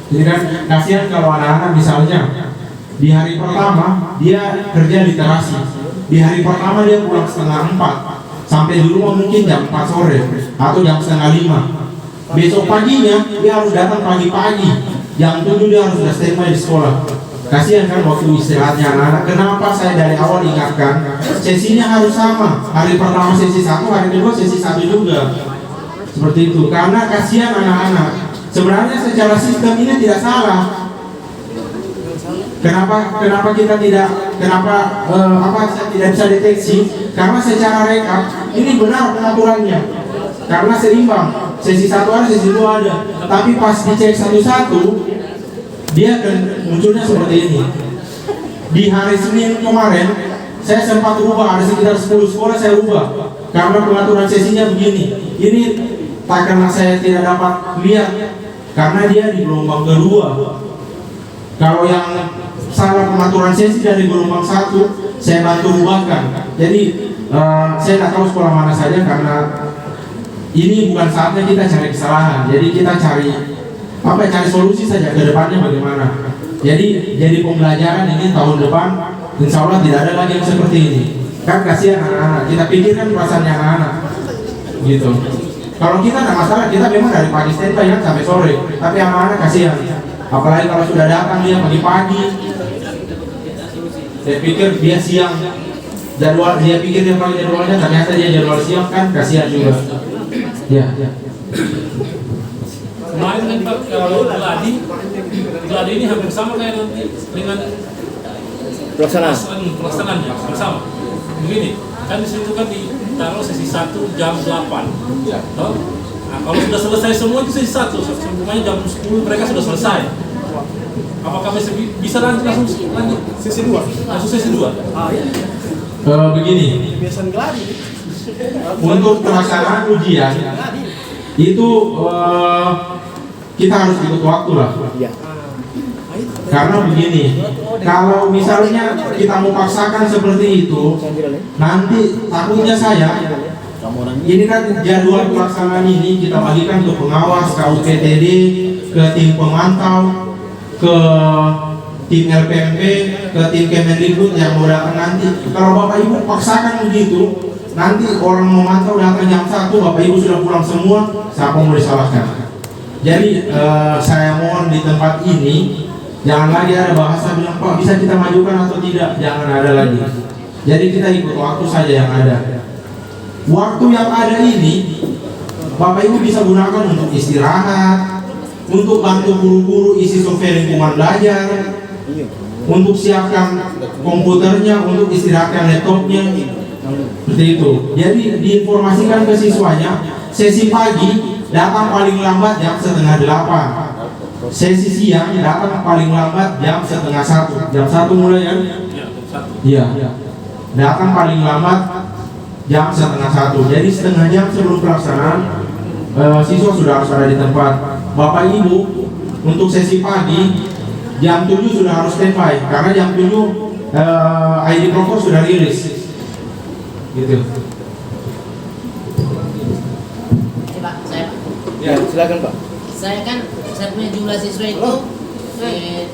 Jadi kan kasihan kalau anak-anak misalnya di hari pertama dia kerja literasi, di hari pertama dia pulang setengah 4, sampai di rumah mungkin jam 4 sore atau jam setengah 5. Besok paginya dia harus datang pagi-pagi, jam 7 dia harus sudah standby di sekolah. Kasihan kan waktu istirahatnya anak-anak. Kenapa saya dari awal ingatkan sesinya harus sama, hari pertama sesi 1, hari kedua sesi 1 juga. Seperti itu, karena kasihan anak-anak. Sebenarnya secara sistem ini tidak salah. Kenapa kita tidak saya tidak bisa deteksi? Karena secara rekap ini benar pengaturannya. Karena seimbang, sesi 1 ada, sesi 2 ada. Tapi pas dicek satu-satu, dia akan munculnya seperti ini. Di hari Senin kemarin, saya sempat rubah, ada sekitar 10 sekolah saya rubah. Karena pengaturan sesinya begini. Ini tak karena saya tidak dapat lihat, karena dia di gelombang kedua. Kalau yang salah pengaturan sesi dari gelombang 1, saya bantu rubahkan. Jadi saya tidak tahu sekolah mana saja, karena ini bukan saatnya kita cari kesalahan. Jadi kita cari solusi saja ke depannya bagaimana. Jadi pembelajaran ini tahun depan Insya Allah tidak ada lagi yang seperti ini. Kan kasihan anak-anak. Kita pikirkan perasaannya anak-anak. Gitu. Kalau kita ada masalah, kita memang dari pagi standby kan sampai sore. Tapi anak-anak kasihan. Apalagi kalau sudah datang dia pagi-pagi. Saya pikir dia siang. Jadwal dia pikir dia pakai jadwalnya, ternyata dia jadwal siang, kan kasihan juga. Ya. Kemarin kan Pak, kalau gladi ini hampir sama kayak nanti dengan pelaksanaannya bersama. Begini, kan di situ kan ditaruh sesi 1 jam 8. Toh? Nah, kalau sudah selesai semua itu sesi 1, semuanya jam 10 mereka sudah selesai. Apakah bisa nanti langsung lanjut Sesi 2. langsung sesi 2? Begini, Biasanya gladi. untuk pelaksanaan ujian itu kita harus ikut waktu lah. Iya. Karena begini, kalau misalnya kita mau paksakan seperti itu, nanti takutnya saya, ini kan jadwal pelaksanaan ini kita bagikan ke pengawas, ke UPTD, ke tim pemantau, ke tim LPMP, ke tim Kemendikbud yang mau datang nanti. Kalau Bapak Ibu paksakan begitu, nanti orang memantau datang jam 1, Bapak Ibu sudah pulang semua, siapa mau disalahkan? Jadi saya mohon di tempat ini jangan lagi ada bahasa bilang Pak bisa kita majukan atau tidak, jangan ada lagi. Jadi kita ikut waktu saja yang ada. Waktu yang ada ini Bapak Ibu bisa gunakan untuk istirahat, untuk bantu guru-guru isi survei lingkungan belajar, untuk siapkan komputernya, untuk istirahatkan laptopnya, seperti itu. Jadi diinformasikan ke siswanya, sesi pagi datang paling lambat jam 7:30. Sesi siang datang paling lambat jam 12:30. Jam 1 mulai kan? Iya. Datang paling lambat jam 12:30. Jadi setengah jam sebelum pelaksanaan siswa sudah harus ada di tempat. Bapak Ibu untuk sesi pagi jam 7 sudah harus standby karena jam 7 ID Provo sudah rilis. Gitu. Pak, saya Pak. Ya, silakan Pak. Saya punya jumlah siswa itu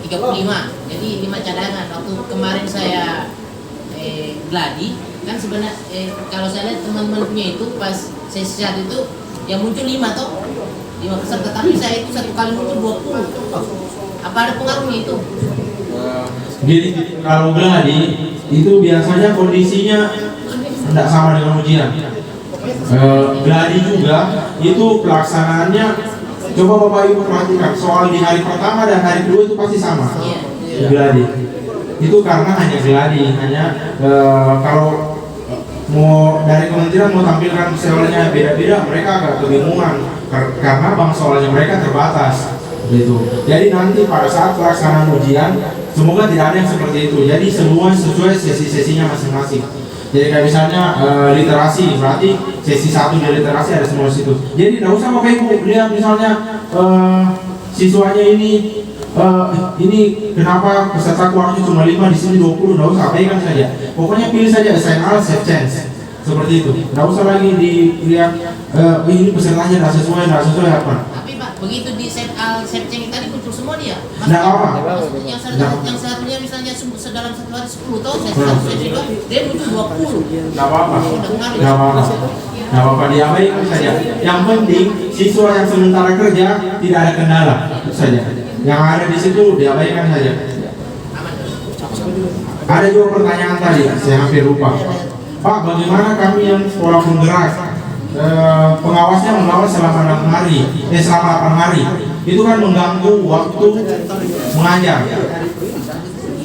35. Jadi 5 cadangan. Waktu kemarin saya gladi kan sebenarnya kalau saya lihat teman-teman punya itu pas sesi 1 itu yang muncul 5 toh. 5 peserta, tapi saya itu satu kali muncul 20. Apa ada pengaruhnya itu? Jadi kalau gladi itu biasanya kondisinya tidak sama dengan ujian. Gladi juga itu pelaksanaannya, coba Bapak Ibu perhatikan soal di hari pertama dan hari kedua itu pasti sama. Gladi itu karena hanya gladi, hanya kalau mau dari kementerian mau tampilkan soalnya beda-beda, mereka agak kebingungan karena bang soalnya mereka terbatas gitu. Jadi nanti pada saat pelaksanaan ujian semoga tidak ada yang seperti itu. Jadi semua sesuai sesi-sesinya masing-masing. Jadi kayak misalnya literasi, berarti sesi 1 di literasi ada semua situ. Jadi tidak usah Bapak Ibu lihat misalnya siswanya ini kenapa peserta kuarnya cuma 5 di sini 20, tidak usah abaikan saja. Pokoknya pilih saja assign all, save chance. Seperti itu. Tidak usah lagi dilihat ini pesertanya tidak sesuai apa. Tapi Pak, begitu di set al searching tadi muncul semua dia. Tidak apa. Yang satunya misalnya dalam 1 hari 10 toh, saya juga dia muncul 20. Tidak apa-apa. Tidak apa-apa. Tidak apa-apa, diabaikan saja. Yang penting siswa yang sementara kerja tidak ada kendala, itu saja. Yang ada di situ diabaikan saja. Ada juga pertanyaan tadi, saya hampir lupa. Pak, bagaimana kami yang sekolah penggerak pengawasnya mengawas selama 8 hari, itu kan mengganggu waktu mengajar.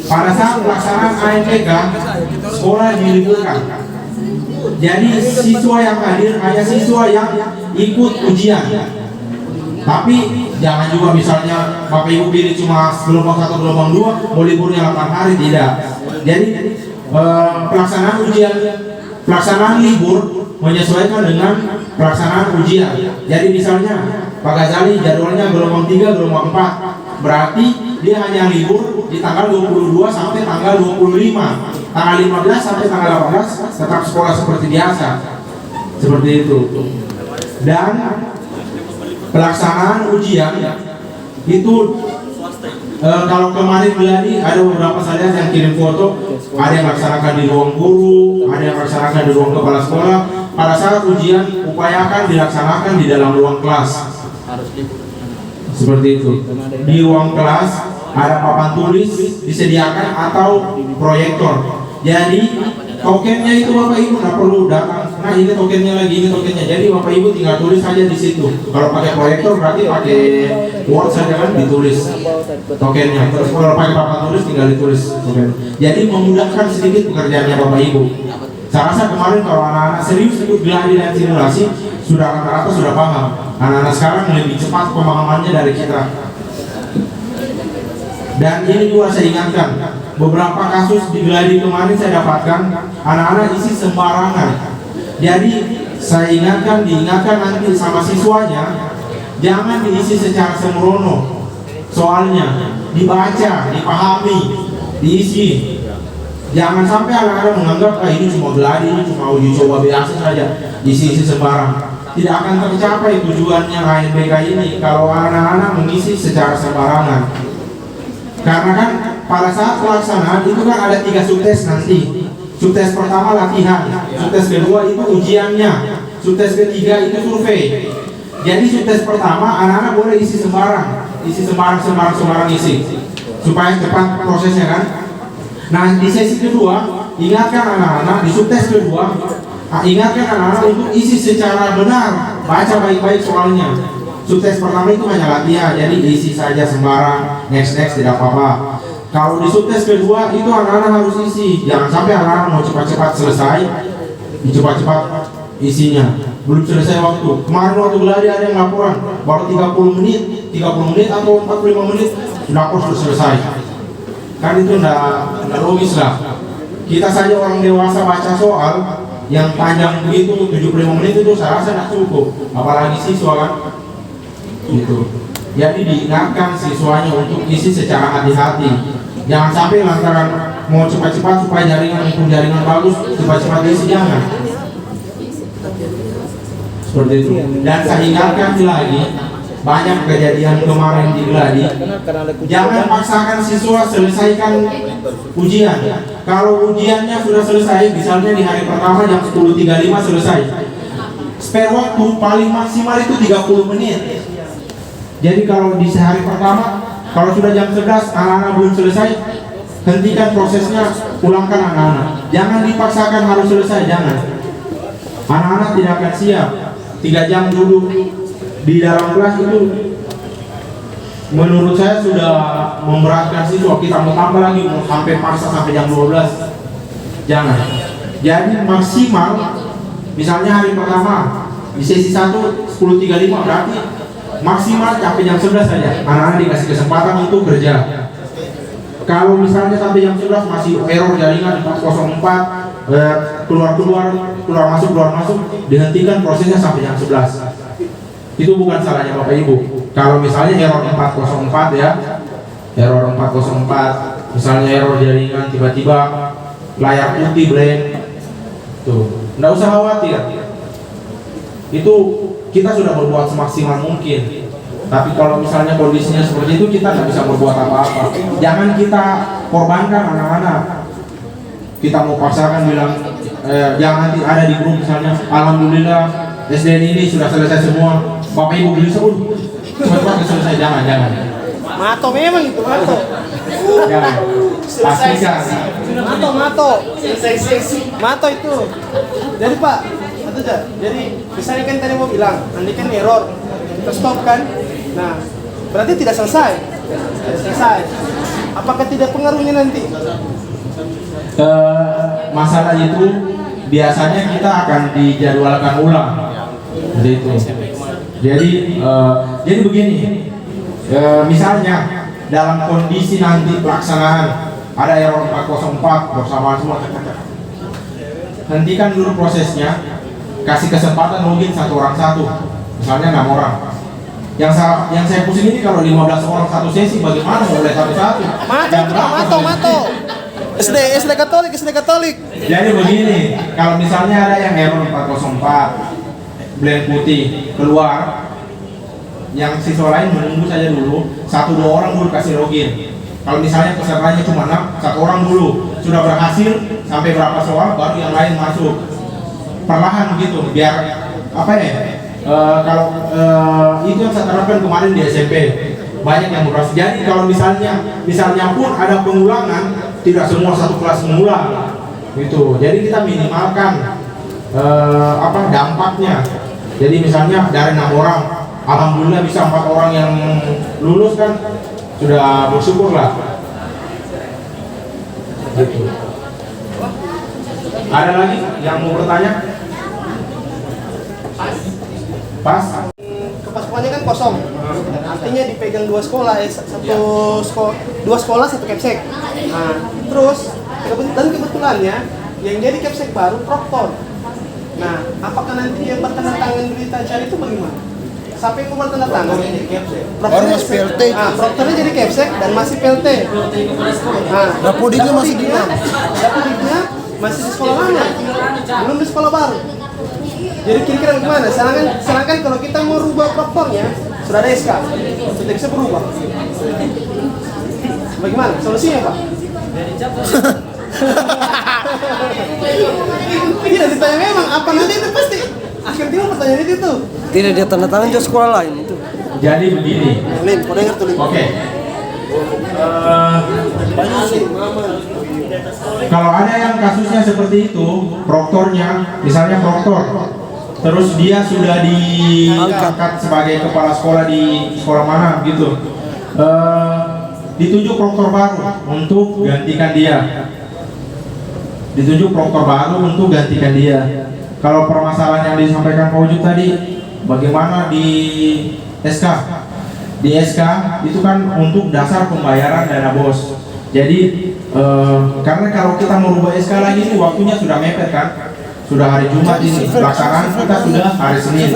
Pada saat pelaksanaan ANBK, sekolah diliburkan. Jadi siswa yang hadir hanya siswa yang ikut ujian. Tapi jangan juga misalnya Bapak Ibu pilih cuma gelombang 1, gelombang 2, mau liburnya 8 hari, tidak. Jadi pelaksanaan libur menyesuaikan dengan pelaksanaan ujian. Jadi misalnya Pak Ghazali jadwalnya gelombang 3, gelombang 4, berarti dia hanya libur di tanggal 22 sampai tanggal 25. Tanggal 15 sampai tanggal 18 tetap sekolah seperti biasa. Seperti itu. Dan pelaksanaan ujian itu Kalau kemarin Gladi ada beberapa saya yang kirim foto, ada yang laksanakan di ruang guru, ada yang laksanakan di ruang kepala sekolah. Pada saat ujian upayakan dilaksanakan di dalam ruang kelas. Seperti itu. Di ruang kelas ada papan tulis disediakan atau proyektor. Jadi tokennya itu Bapak Ibu nggak perlu datang. Nah ini tokennya lagi, ini tokennya. Jadi Bapak Ibu tinggal tulis saja di situ. Kalau pakai proyektor berarti pakai Word saja kan ditulis tokennya. Terus kalau pakai papan tulis tinggal ditulis token. Jadi memudahkan sedikit pekerjaannya Bapak Ibu. Saya rasa kemarin kalau anak-anak serius ikut Gladi dan simulasi sudah rata-rata sudah paham. Anak-anak sekarang lebih cepat pemahamannya dari kita. Dan ini juga saya ingatkan, beberapa kasus di Gladi kemarin saya dapatkan anak-anak isi sembarangan. Jadi saya diingatkan nanti sama siswanya, jangan diisi secara sembrono. Soalnya dibaca, dipahami, diisi. Jangan sampai anak-anak menganggap ini cuma Gladi, ini cuma uji coba biasa saja, isi-isi sembarang. Tidak akan tercapai tujuannya ANBK ini kalau anak-anak mengisi secara sembarangan. Karena kan pada saat pelaksanaan itu kan ada 3 subtes nanti. Subtes pertama latihan, subtes kedua itu ujiannya, subtes ketiga itu survei. Jadi subtes pertama anak-anak boleh isi sembarang isi supaya cepat prosesnya kan. Nah di sesi kedua ingatkan anak-anak di subtes kedua, ingatkan anak-anak untuk isi secara benar, baca baik-baik soalnya. Subtes pertama itu hanya latihan, jadi isi saja sembarang, next tidak apa-apa. Kalau di subtes kedua itu anak-anak harus isi, jangan sampai anak-anak mau cepat-cepat selesai, cepat-cepat isinya, belum selesai waktu. Kemarin waktu Gladi ada yang laporan, baru 30 menit atau 45 menit, lapor sudah selesai. Kan itu enggak logis lah. Kita saja orang dewasa baca soal yang panjang begitu 75 menit itu saya rasa tidak cukup, apalagi siswa kan. Gitu. Jadi diingatkan siswanya untuk isi secara hati-hati. Jangan sampai lantaran mau cepat-cepat supaya jaringan bagus, cepat-cepat isi, jangan. Seperti itu. Dan saya ingatkan lagi, banyak kejadian kemarin di Gladi. Jangan paksakan siswa selesaikan ujian. Kalau ujiannya sudah selesai, misalnya di hari pertama jam 10.35 selesai, spare waktu paling maksimal itu 30 menit. Jadi kalau di sehari pertama, kalau sudah jam 11 anak-anak belum selesai, hentikan prosesnya, pulangkan anak-anak. Jangan dipaksakan harus selesai, jangan. Anak-anak tidak akan siap. 3 jam duduk di dalam kelas itu menurut saya sudah memberatkan siswa. Kita mau tambah lagi, mau sampai paksa sampai jam 12. Jangan. Jadi maksimal, misalnya hari pertama di sesi 1 10.35 berarti maksimal sampai jam 11 saja. Anak-anak dikasih kesempatan untuk kerja. Kalau misalnya sampai jam 11 masih error jaringan 404, keluar masuk, dihentikan prosesnya sampai jam 11. Itu bukan salahnya Bapak Ibu. Kalau misalnya error 404 ya, error 404, misalnya error jaringan tiba-tiba layar putih blank, tuh, nggak usah khawatir. Itu kita sudah berbuat semaksimal mungkin. Tapi kalau misalnya kondisinya seperti itu, kita nggak bisa berbuat apa-apa. Jangan kita korbankan anak-anak. Kita mau paksakan bilang, jangan nanti ada di grup misalnya, alhamdulillah SDN ini sudah selesai semua. Bapak Ibu beli sebut, cepat-cepat selesai. Jangan. Mato memang itu mato. Jangan. Pastikan. Mato itu. Jadi Pak, jadi misalnya kan tadi mau bilang, nanti kan error, kita stop kan. Nah, berarti tidak selesai. Apakah tidak pengaruhnya nanti? Masalah itu biasanya kita akan dijadwalkan ulang. Jadi itu. Jadi begini. Misalnya dalam kondisi nanti pelaksanaan ada error 404 bersamaan semua. Hentikan dulu prosesnya. Kasih kesempatan mungkin 1 orang 1, misalnya 6 orang. Yang saya pusing ini kalau 15 orang satu sesi, bagaimana mulai satu-satu? Mato. SD Katolik. Jadi begini, kalau misalnya ada yang error 404, blank putih keluar, yang siswa lain menunggu saja dulu, 1-2 orang dulu kasih login. Kalau misalnya pesertanya cuma 6, 1 orang dulu sudah berhasil sampai berapa soal, baru yang lain masuk. Perlahan begitu, biar apa ya? Itu yang saya terapkan kemarin di SMP. Banyak yang berhasil. Jadi kalau misalnya pun ada pengulangan, tidak semua satu kelas mengulang. Gitu. Jadi kita minimalkan dampaknya. Jadi misalnya dari 6 orang, alhamdulillah bisa 4 orang yang lulus kan, sudah bersyukur lah. Gitu. Ada lagi yang mau bertanya? Pas? Kepasukannya kan kosong. Artinya dipegang 2 sekolah, dua sekolah 1 kepsek. Nah, terus kebetulannya yang jadi kepsek baru proktor. Nah, apakah nanti yang bertanda tangan berita acara itu bagaimana? Siapa yang mau bertanda tangan? Baru masih PLT. Nah, proktornya jadi kepsek dan masih PLT. Nah, Dapodiknya masih di mana? Dapodiknya masih di sekolah lama, belum di sekolah baru. Jadi kira-kira gimana? Sedangkan kalau kita mau rubah proktornya, sudah ada SK, sudah bisa berubah. Bagaimana? Solusinya Pak? Tidak ditanya memang apa nanti itu pasti akhirnya pertanyaan itu. Tidak dia tanda tangan ke sekolah lain itu. Jadi begini. Lin, kau dengar tuh Lin. Oke. Kalau ada yang kasusnya seperti itu, proktornya, misalnya proktor, terus dia sudah diangkat sebagai kepala sekolah di sekolah mana gitu, ditunjuk proktor baru untuk gantikan dia. Ditunjuk proktor baru untuk gantikan dia. Kalau permasalahan yang disampaikan Pak Wujud tadi, bagaimana di SK? Di SK itu kan untuk dasar pembayaran dana BOS. Jadi karena kalau kita merubah SK lagi ini waktunya sudah mepet kan, sudah hari Jumat ini, pelaksanaan kita sudah hari Senin.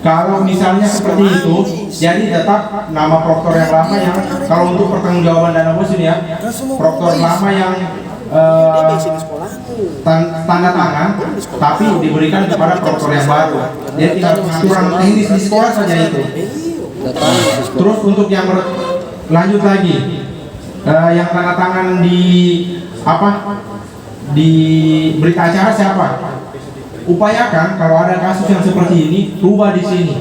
Kalau misalnya seperti itu, jadi tetap nama proktor yang lama yang kalau untuk pertanggungjawaban dana BOS ini ya, proktor lama yang tanda tangan, tapi diberikan kepada proktor yang baru. Jadi tinggal pengaturan teknis di sekolah saja itu. Terus untuk yang lanjut lagi, yang tanda tangan di di berita acara siapa? Upayakan kalau ada kasus yang seperti ini, rubah di sini.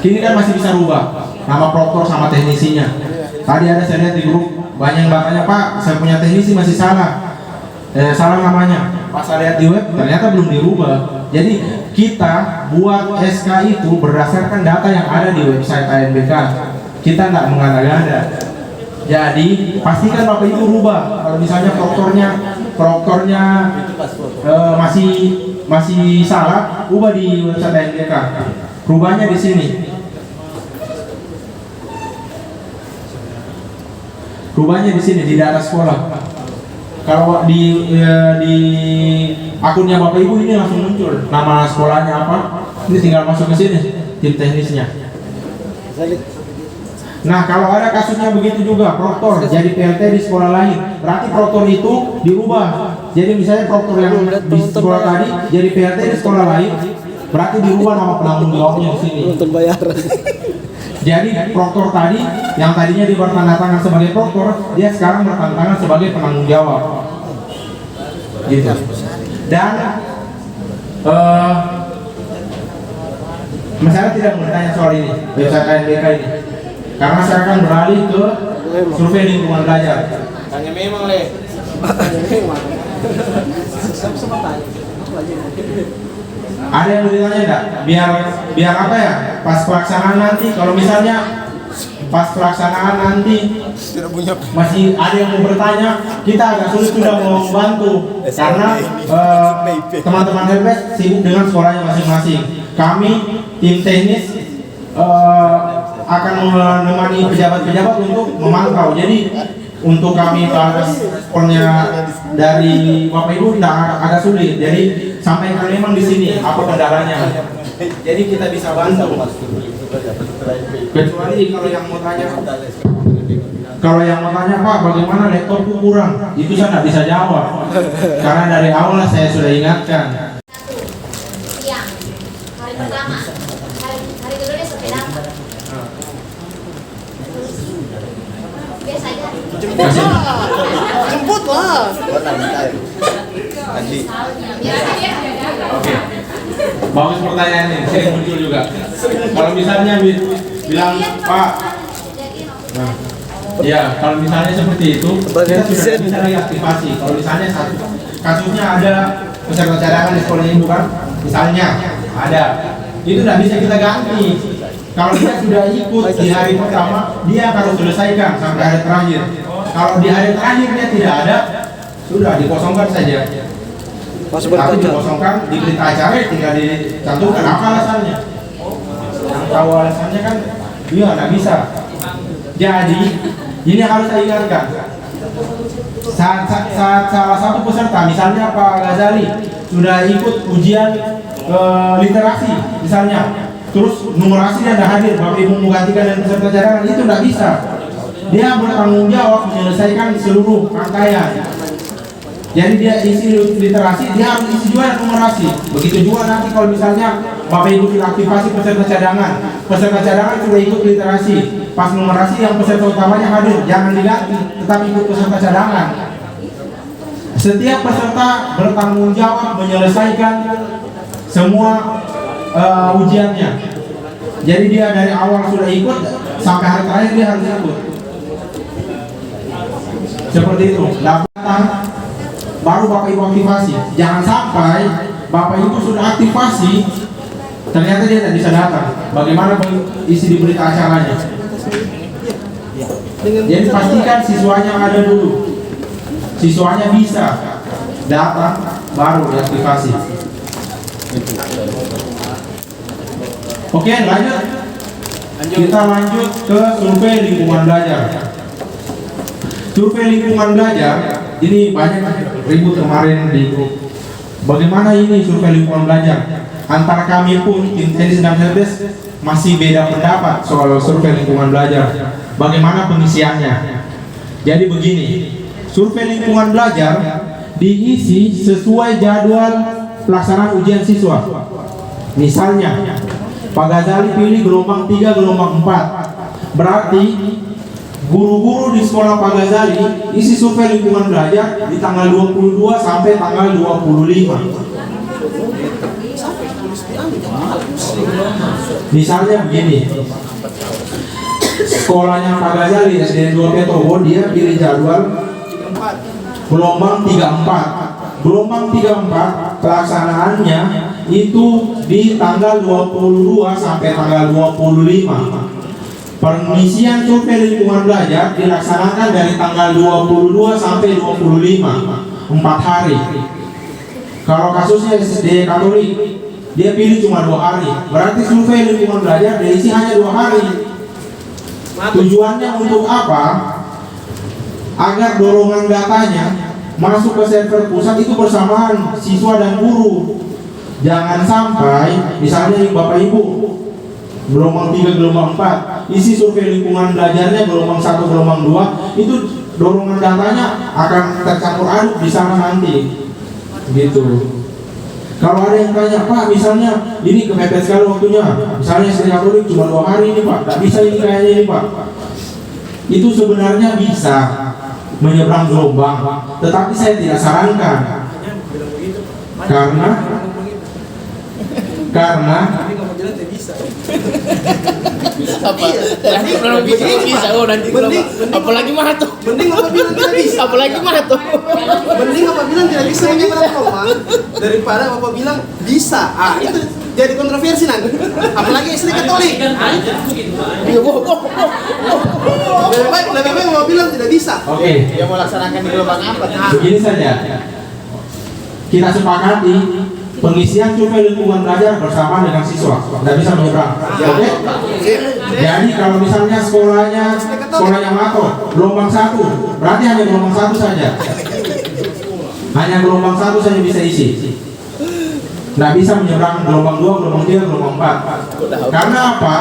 Kini kan masih bisa rubah nama proktor sama teknisinya. Tadi ada saya lihat di grup banyak yang bertanya, Pak, saya punya teknisi masih salah. Salah namanya. Pas saya lihat di web ternyata belum dirubah. Jadi kita buat SK itu berdasarkan data yang ada di website ANBK. Kita nggak mengada-ngada. Jadi pastikan Bapak Ibu rubah. Kalau misalnya proktornya masih salah, ubah di website ANBK. Rubahnya di sini. Rubahnya di sini di data sekolah. Kalau di akunnya Bapak Ibu ini langsung muncul nama sekolahnya apa. Ini tinggal masuk ke sini tim teknisnya. Nah, kalau ada kasusnya begitu juga, proktor jadi PLT di sekolah lain, berarti proktor itu dirubah. Jadi misalnya proktor yang di sekolah tadi jadi PLT di sekolah lain, berarti dirubah nama penanggung jawabnya di sini. Untuk bayaran. Jadi proktor tadi yang tadinya dia bertanda tangan sebagai proktor, dia sekarang bertanda tangan sebagai penanggung jawab. Gitu. Dan saya tidak mau bertanya soal ini, website ANBK ini. Karena saya akan beralih ke survei lingkungan belajar. Tanya memang Le. Ada yang mau ditanya enggak? Biar apa ya? Pas pelaksanaan nanti, kalau misalnya pas pelaksanaan nanti masih ada yang mau bertanya, kita agak sulit sudah mau membantu karena teman-teman helpdesk sibuk dengan sekolahnya masing-masing. Kami tim teknis akan menemani pejabat-pejabat untuk memantau. Jadi untuk kami bahas responnya dari Bapak Ibu agak sulit. Jadi sampaikan memang di sini apa kendalanya. Jadi kita bisa bantu. Kecuali kalau yang mau tanya Pak, bagaimana laptopku kurang? Itu saya nggak bisa jawab. Karena dari awal saya sudah ingatkan. Siang, hari pertama, hari kedua dia sepeda. Jemput lah. Oke. Bagus pertanyaannya, saya muncul juga. Kalau misalnya bilang Pak, nah, ya kalau misalnya seperti itu, kita sudah bisa reaktivasi. Kalau misalnya satu kasusnya ada peserta cadangan di sekolah ini bukan, misalnya ada, itu tidak bisa kita ganti. Kalau dia sudah ikut di hari pertama, dia harus selesaikan sampai hari terakhir. Kalau di hari terakhir dia tidak ada, sudah dikosongkan saja. Tapi dikosongkan, di berita acara tinggal dicantumkan apa alasannya. Yang tahu alasannya kan dia nggak bisa. Jadi ini harus saya ingatkan. Saat salah satu peserta, misalnya Pak Ghazali, sudah ikut ujian literasi, misalnya, terus numerasi dia tidak hadir, Bapak Ibu menggantikan dan peserta cadangan, itu tidak bisa. Dia bertanggung jawab menyelesaikan seluruh rangkaian. Jadi dia isi literasi, dia harus isi juga numerasi. Begitu juga nanti kalau misalnya Bapak Ibu sudah aktivasi peserta cadangan sudah ikut literasi, pas numerasi yang peserta utamanya hadir, jangan diganti, tetap ikut peserta cadangan. Setiap peserta bertanggung jawab menyelesaikan semua ujiannya. Jadi dia dari awal sudah ikut sampai hari terakhir dia harus ikut. Seperti itu. Datang baru Bapak Ibu aktivasi. Jangan sampai Bapak Ibu sudah aktivasi ternyata dia tidak bisa datang. Bagaimana isi di berita acaranya? Jadi pastikan siswanya ada dulu. Siswanya bisa datang baru diaktifasi. Oke, lanjut. Kita lanjut ke survei lingkungan belajar. Survei lingkungan belajar ini banyak ribut kemarin di grup. Bagaimana ini survei lingkungan belajar? Antara kami pun tim teknis dan helpdesk masih beda pendapat soal survei lingkungan belajar. Bagaimana pengisiannya? Jadi begini, survei lingkungan belajar diisi sesuai jadwal pelaksanaan ujian siswa. Misalnya, Pak Ghazali pilih gelombang 3, gelombang 4. Berarti guru-guru di sekolah Pak Ghazali isi survei lingkungan belajar di tanggal 22 sampai tanggal 25. Misalnya begini, sekolahnya Pak Ghazali SDN 2 Petobo, dia pilih jadwal gelombang 34. Gelombang 34 pelaksanaannya itu di tanggal 22 sampai tanggal 25. Pengisian survei lingkungan belajar dilaksanakan dari tanggal 22 sampai 25, 4 hari. Kalau kasusnya SD Katolik, dia pilih cuma 2 hari. Berarti survei lingkungan belajar diisi hanya 2 hari. Tujuannya untuk apa? Agar dorongan datanya masuk ke server pusat itu bersamaan siswa dan guru. Jangan sampai misalnya Bapak Ibu gelombang 3, gelombang 4 isi survei lingkungan belajarnya gelombang 1, gelombang 2, itu dorongan datanya akan tercampur aduk di sana nanti gitu. Kalau ada yang tanya, Pak misalnya ini kepepet sekali waktunya, misalnya SD Katolik cuma 2 hari ini Pak, tak bisa ini kayaknya ini Pak. Itu sebenarnya bisa menyeberang gelombang, tetapi saya tidak sarankan karena Nanti kalau bisa nanti apalagi mato. Mending apa bilang tidak bisa? Apalagi mato. Mending apa bilang tidak bisa menyeberang gelombang daripada Bapak bilang bisa. Itu jadi kontroversi nanti. Apalagi SD Katolik. Lebih baik Bapak bilang tidak bisa. Oke. Dia mau laksanakan di gelombang apa? Begini saja, kita sepakati pengisian survei lingkungan belajar bersama dengan siswa, tidak bisa menyeberang. Oke? Jadi kalau misalnya sekolahnya Mato, gelombang 1, berarti hanya gelombang 1 saja. Hanya gelombang 1 saja bisa isi. Tidak bisa menyeberang gelombang 2, gelombang 3, gelombang 4. Karena apa?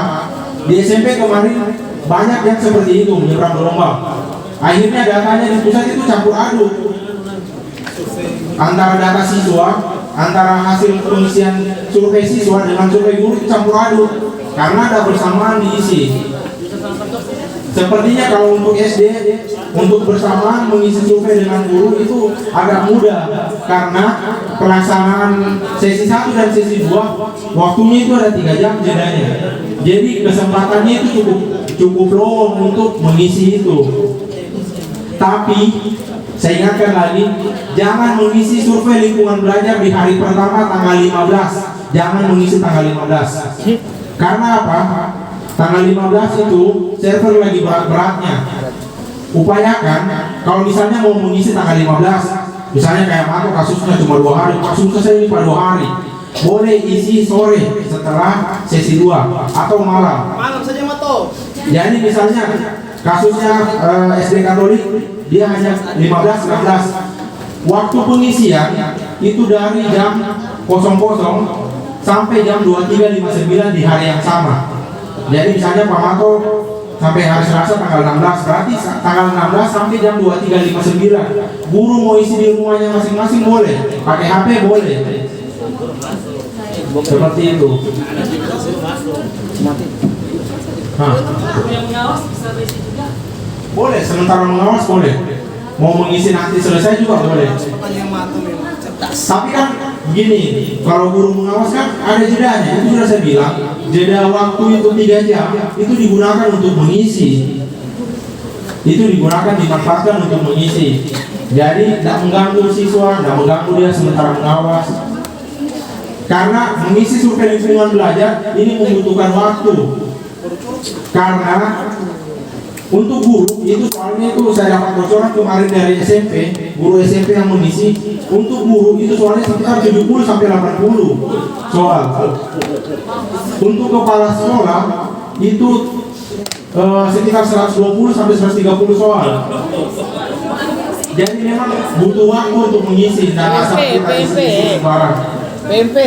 Di SMP kemarin banyak yang seperti itu menyeberang gelombang. Akhirnya datanya di pusat itu campur aduk. Antara data siswa, antara hasil pengisian survei siswa dengan survei guru itu campur aduk karena ada bersamaan diisi. Sepertinya kalau untuk SD untuk bersamaan mengisi survei dengan guru itu agak mudah karena pelaksanaan sesi 1 dan sesi 2 waktunya itu ada 3 jam jedanya. Jadi kesempatannya itu cukup lowong untuk mengisi itu. Tapi saya ingatkan lagi, jangan mengisi survei lingkungan belajar di hari pertama tanggal 15. Jangan mengisi tanggal 15. Karena apa? Tanggal 15 itu server lagi berat-beratnya. Upayakan kalau misalnya mau mengisi tanggal 15, misalnya kayak Mato kasusnya cuma 2 hari, kasus saya ini pada 2 hari. Boleh isi sore setelah sesi 2 atau malam. Malam saja Mato. Jadi misalnya kasusnya SD Katolik dia hanya 15-16. Waktu pengisian itu dari jam 00 sampai jam 23.59 di hari yang sama. Jadi misalnya Pak Mato sampai hari Selasa tanggal 16, berarti tanggal 16 sampai jam 23.59. Guru mau isi di rumahnya masing-masing boleh, pakai HP boleh. Seperti itu. Boleh, sementara mengawas boleh. Mau mengisi nanti selesai juga boleh. Pertanyaan Mato memang cerdas. Tapi kan gini, kalau guru mengawas kan ada jedanya. Itu sudah saya bilang, jeda waktu itu 3 jam itu digunakan untuk mengisi. Itu digunakan dimanfaatkan untuk mengisi. Jadi tidak mengganggu siswa, tidak mengganggu dia sementara mengawas. Karena mengisi survei lingkungan belajar ini membutuhkan waktu. Karena untuk guru itu soalnya itu saya dapat bocoran kemarin dari SMP, guru SMP yang mengisi. Untuk guru itu soalnya sekitar 70 sampai 80 soal. Untuk kepala sekolah itu sekitar 120 sampai 130 soal. Jadi memang butuh waktu untuk mengisi dan asal kita isi barang. PMP.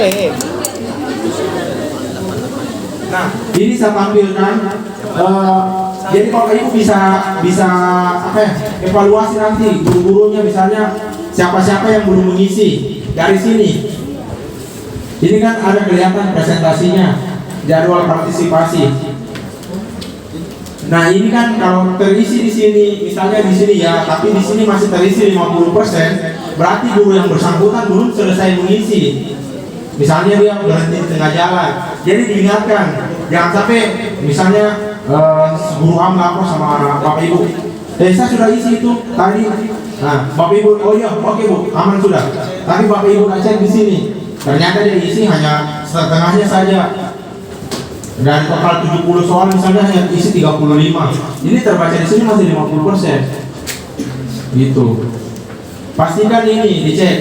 Nah, ini saya tampilkan. Jadi kalau ibu bisa apa ya, evaluasi nanti guru-gurunya misalnya siapa-siapa yang belum mengisi dari sini. Ini kan ada kelihatan presentasinya, jadwal partisipasi. Nah ini kan kalau terisi di sini, misalnya di sini ya, tapi di sini masih terisi 50%, berarti guru yang bersangkutan belum selesai mengisi. Misalnya dia berhenti di tengah jalan, jadi diingatkan jangan sampai misalnya guru am lapor sama bapak ibu, saya sudah isi itu tadi. Nah bapak ibu, oh iya oke bu, aman sudah. Tapi bapak ibu nggak cek di sini, ternyata dia isi hanya setengahnya saja. Dari total 70 soal misalnya hanya isi 35. Ini terbaca di sini masih 50%. Gitu. Pastikan ini dicek.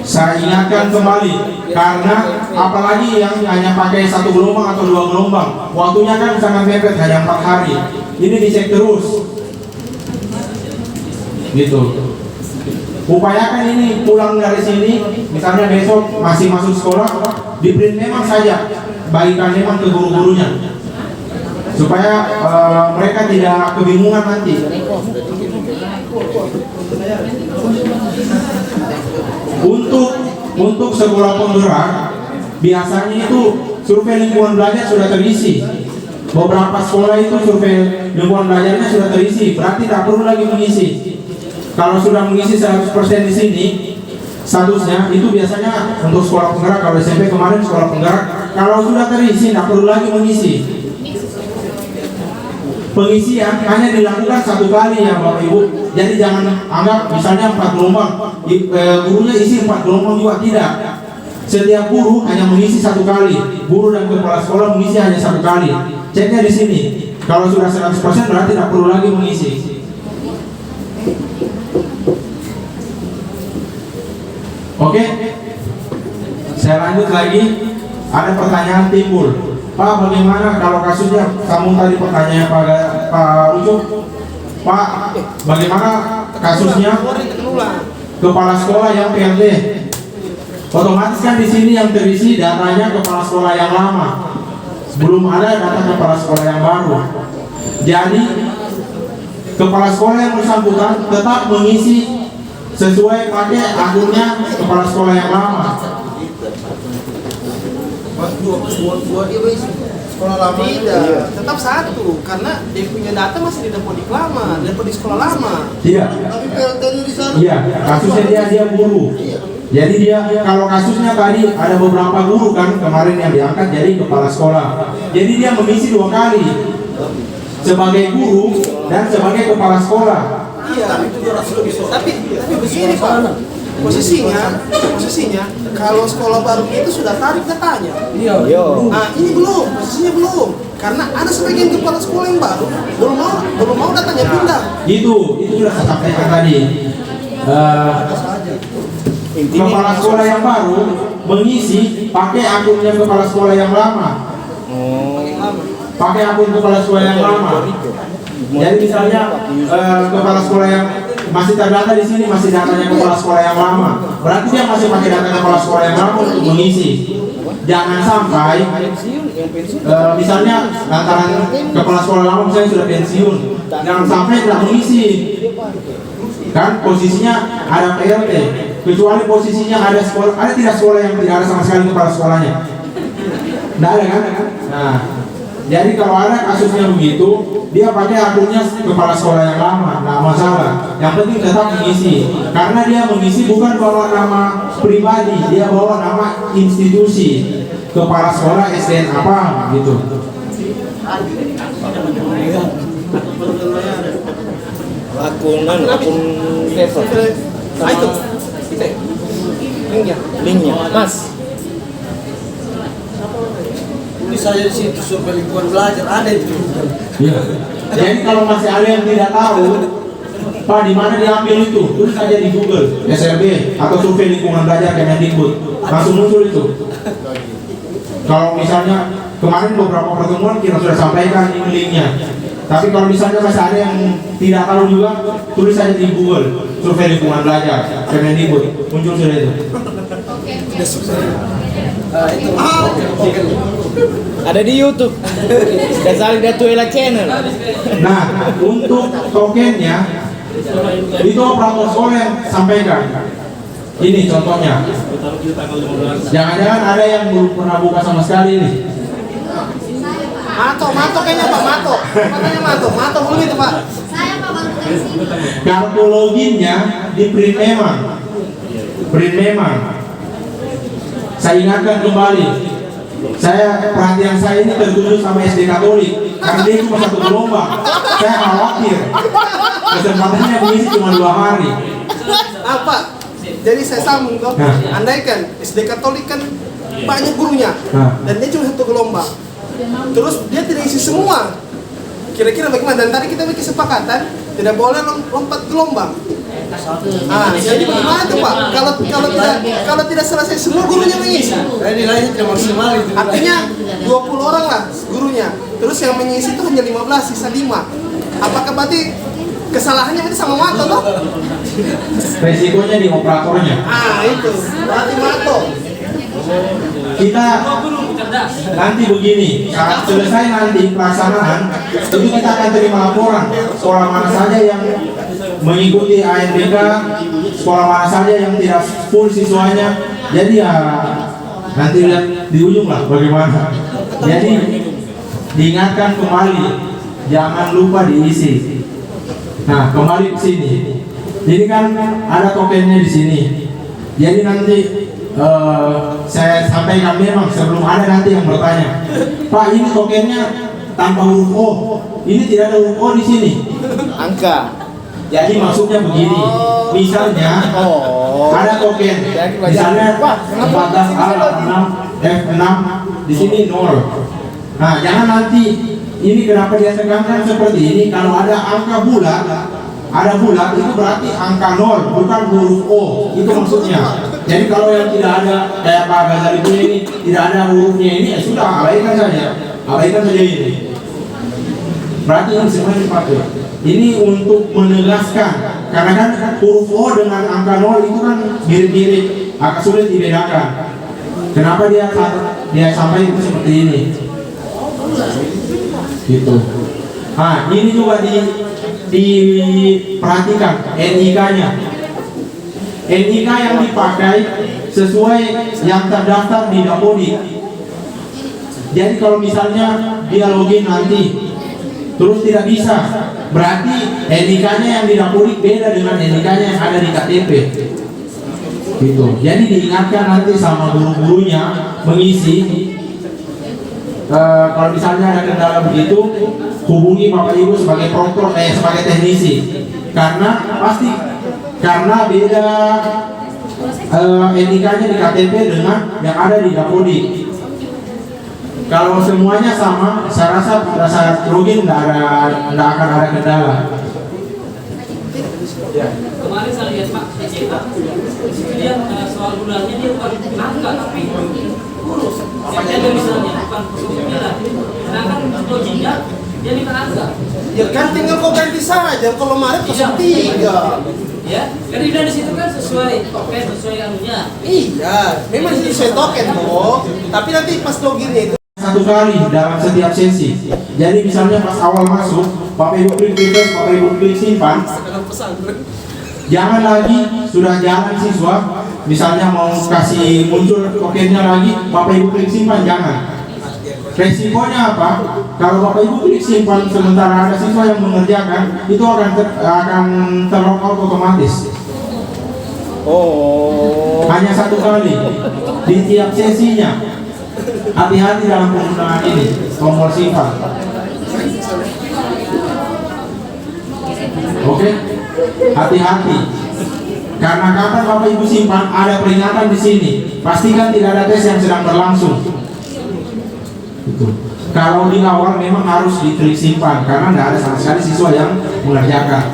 Saya ingatkan kembali, karena apalagi yang hanya pakai 1 gelombang atau 2 gelombang, waktunya kan sangat mepet, hanya 4 hari. Ini dicek terus. Gitu. Upayakan ini pulang dari sini, misalnya besok masih masuk sekolah, di print memang saja, bagikan memang ke guru-gurunya, supaya mereka tidak kebingungan nanti. Untuk sekolah penggerak biasanya itu survei lingkungan belajar sudah terisi. Beberapa sekolah itu survei lingkungan belajarnya sudah terisi, berarti tidak perlu lagi mengisi. Kalau sudah mengisi 100% di sini, statusnya itu biasanya untuk sekolah penggerak. Kalau SMP kemarin sekolah penggerak, kalau sudah terisi tidak perlu lagi mengisi. Pengisian hanya dilakukan 1 kali ya Bapak Ibu. Jadi jangan anggap misalnya 4 gelombang, gurunya isi 4 gelombang juga, tidak. Setiap guru hanya mengisi 1 kali. Guru dan kepala sekolah mengisi hanya 1 kali. Ceknya di sini. Kalau sudah 100% berarti tidak perlu lagi mengisi. Oke, saya lanjut lagi. Ada pertanyaan timbul, Pak, bagaimana kalau kasusnya kamu tadi pertanyaan Pak Ucup, Pak, bagaimana kasusnya kepala sekolah yang PLT? Otomatis kan di sini yang terisi datanya kepala sekolah yang lama, belum ada data kepala sekolah yang baru. Jadi kepala sekolah yang bersangkutan tetap mengisi sesuai pakai akunnya kepala sekolah yang lama. sekolah lama itu. Tidak, tetap satu karena dia punya data masih di Dapodik lama, di sekolah lama. Iya. Tapi PLT-nya di sana. Iya, kasusnya dia guru. Jadi dia kalau kasusnya tadi ada beberapa guru kan kemarin yang diangkat jadi kepala sekolah. Jadi dia mengisi 2 kali sebagai guru dan sebagai kepala sekolah. Iya, tapi begini Pak, posisinya kalau sekolah baru itu sudah tarik datanya. Iya. Nah ini belum, posisinya belum, karena ada sebagian kepala sekolah yang baru belum mau datanya pindah. Itu sudah saya sampaikan tadi. Kepala sekolah yang baru mengisi pakai akunnya kepala sekolah yang lama. Pakai akun kepala sekolah yang lama. Jadi misalnya kepala sekolah yang masih terdata di sini masih datanya kepala sekolah yang lama. Berarti dia masih pakai data kepala sekolah yang lama untuk mengisi. Jangan sampai misalnya lantaran kepala sekolah lama misalnya sudah pensiun, jangan sampai tidak mengisi. Kan posisinya ada PLT, kecuali posisinya ada tidak sekolah yang tidak ada sama sekali kepala sekolahnya. Tidak ada kan? Nah, jadi kalau ada kasusnya begitu, dia pakai akunnya kepala sekolah yang lama, nggak masalah. Yang penting tetap mengisi, karena dia mengisi bukan bawa nama pribadi, dia bawa nama institusi, kepala sekolah SDN apa gitu. Akun level. Itu, Linknya, Mas. Tulis saja di situ survei lingkungan belajar ada itu. Iya. Jadi kalau masih ada yang tidak tahu, Pak di mana diambil itu, tulis saja di Google SRB atau survei lingkungan belajar Kemendikbud, langsung muncul itu. Kalau misalnya kemarin beberapa pertemuan kita sudah sampaikan ini linknya. Tapi kalau misalnya masih ada yang tidak tahu juga, tulis saja di Google survei lingkungan belajar Kemendikbud, muncul sudah itu. Ada di YouTube. Gazali Datuela Channel. Nah, untuk tokennya itu operator sekolah yang sampaikan. Ini contohnya. Jangan-jangan ada yang belum pernah buka sama sekali ini. Mato kayaknya Pak, katanya Mato belum itu Pak. Saya Pak baru dari sini. Kartu loginnya di print memang. Saya ingatkan kembali. Perhatian saya ini tertuju sama SD Katolik karena dia cuma 1 gelombang. Saya khawatir kesempatannya mengisi cuma 2 hari. Apa? Jadi saya sambung toh. Andaikan SD Katolik kan banyak gurunya dan dia cuma 1 gelombang. Terus dia tidak isi semua. Kira-kira bagaimana? Dan tadi kita bikin kesepakatan tidak boleh lompat gelombang. Jadi bagaimana tuh Pak? Kalau tidak selesai semua gurunya mengisi. Nilainya tidak maksimal itu. Artinya 20 orang lah gurunya. Terus yang mengisi itu hanya 15, sisa 5. Apakah berarti kesalahannya itu sama Mato toh? Resikonya di operatornya. Itu berarti Mato. Kita nanti begini, saat selesai nanti pelaksanaan itu kita akan terima laporan sekolah mana saja yang mengikuti ANBK, sekolah mana saja yang tidak full siswanya. Jadi ya nanti lihat di ujung lah bagaimana. Jadi diingatkan kembali, jangan lupa diisi. Nah kembali ke sini. Jadi kan ada tokennya di sini. Jadi nanti saya sampaikan memang sebelum ada nanti yang bertanya, Pak ini tokennya tanpa huruf O, ini tidak ada huruf O di sini. Angka. Jadi maksudnya begini, misalnya ada token, misalnya 14A6 F6 di sini 0. Nah jangan nanti ini kenapa dia tekankan seperti ini, kalau ada angka bulat. Ada bulat itu berarti angka 0 bukan huruf O, itu maksudnya. Jadi kalau yang tidak ada kayak Pak Gazali punya ini tidak ada hurufnya ini ya sudah abaikan saja ini. Berarti ini semuanya dipakai. Ini untuk menegaskan karena kan huruf O dengan angka 0 itu kan mirip-mirip, agak sulit dibedakan. Kenapa dia sampai itu seperti ini? Gitu. Nah ini juga diperhatikan NIK-nya. NIK yang dipakai sesuai yang terdaftar di Dapodik. Jadi kalau misalnya dia login nanti terus tidak bisa, berarti NIK-nya yang didapulik beda dengan NIK-nya yang ada di KTP. Gitu. Jadi diingatkan nanti sama guru-gurunya mengisi. Kalau misalnya ada kendala begitu, hubungi Bapak Ibu sebagai prompter, sebagai teknisi. Karena beda NIK-nya di KTP dengan yang ada di Dapodik. Kalau semuanya sama, saya rasa pada saat login nggak akan ada kendala. Kemarin saya lihat Pak CCK, dia soal bulannya dia bukan angka tapi kurus. Jadi misalnya bukan 09. Sedangkan loginnya dia minta angka. Ya kan tinggal kau ganti saja. Kalau Maret 03. Ya, kan di situ kan sesuai token, sesuai anunya. Iya, memang sesuai token kok. Tapi nanti pas loginnya itu Satu kali dalam setiap sesi. Jadi misalnya pas awal masuk, Bapak Ibu klik refresh, Bapak Ibu klik simpan. Jangan lagi sudah jalan siswa, misalnya mau kasih muncul tokennya lagi, Bapak Ibu klik simpan, jangan. Resikonya apa? Kalau Bapak Ibu klik simpan sementara ada siswa yang mengerjakan, itu akan terlockout otomatis. Oh. Hanya satu kali di tiap sesinya. Hati-hati dalam penggunaan ini tombol simpan. Oke, hati-hati. Karena kapan Bapak Ibu simpan ada peringatan di sini. Pastikan tidak ada tes yang sedang berlangsung. Itu. Kalau di awal memang harus diklik simpan karena tidak ada sama sekali siswa yang mengerjakan.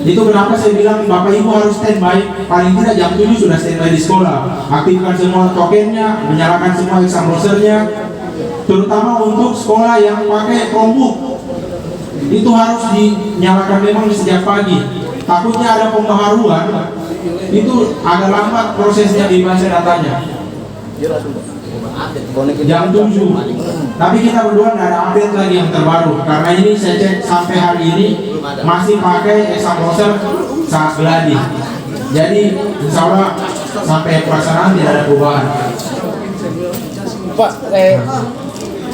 Itu kenapa saya bilang Bapak Ibu harus standby, paling tidak jam 7 sudah standby di sekolah. Aktifkan semua tokennya, menyalakan semua exam browsernya, terutama untuk sekolah yang pakai Chromebook. Itu harus dinyalakan memang sejak pagi. Takutnya ada pembaharuan, itu agak lambat prosesnya dibaca datanya. Jam 7. Tapi kita berdua tidak ada update lagi yang terbaru. Karena ini saya cek sampai hari ini masih pakai exam browser saat gladi. Jadi insya Allah sampai pelaksanaan tidak ada perubahan. Pak,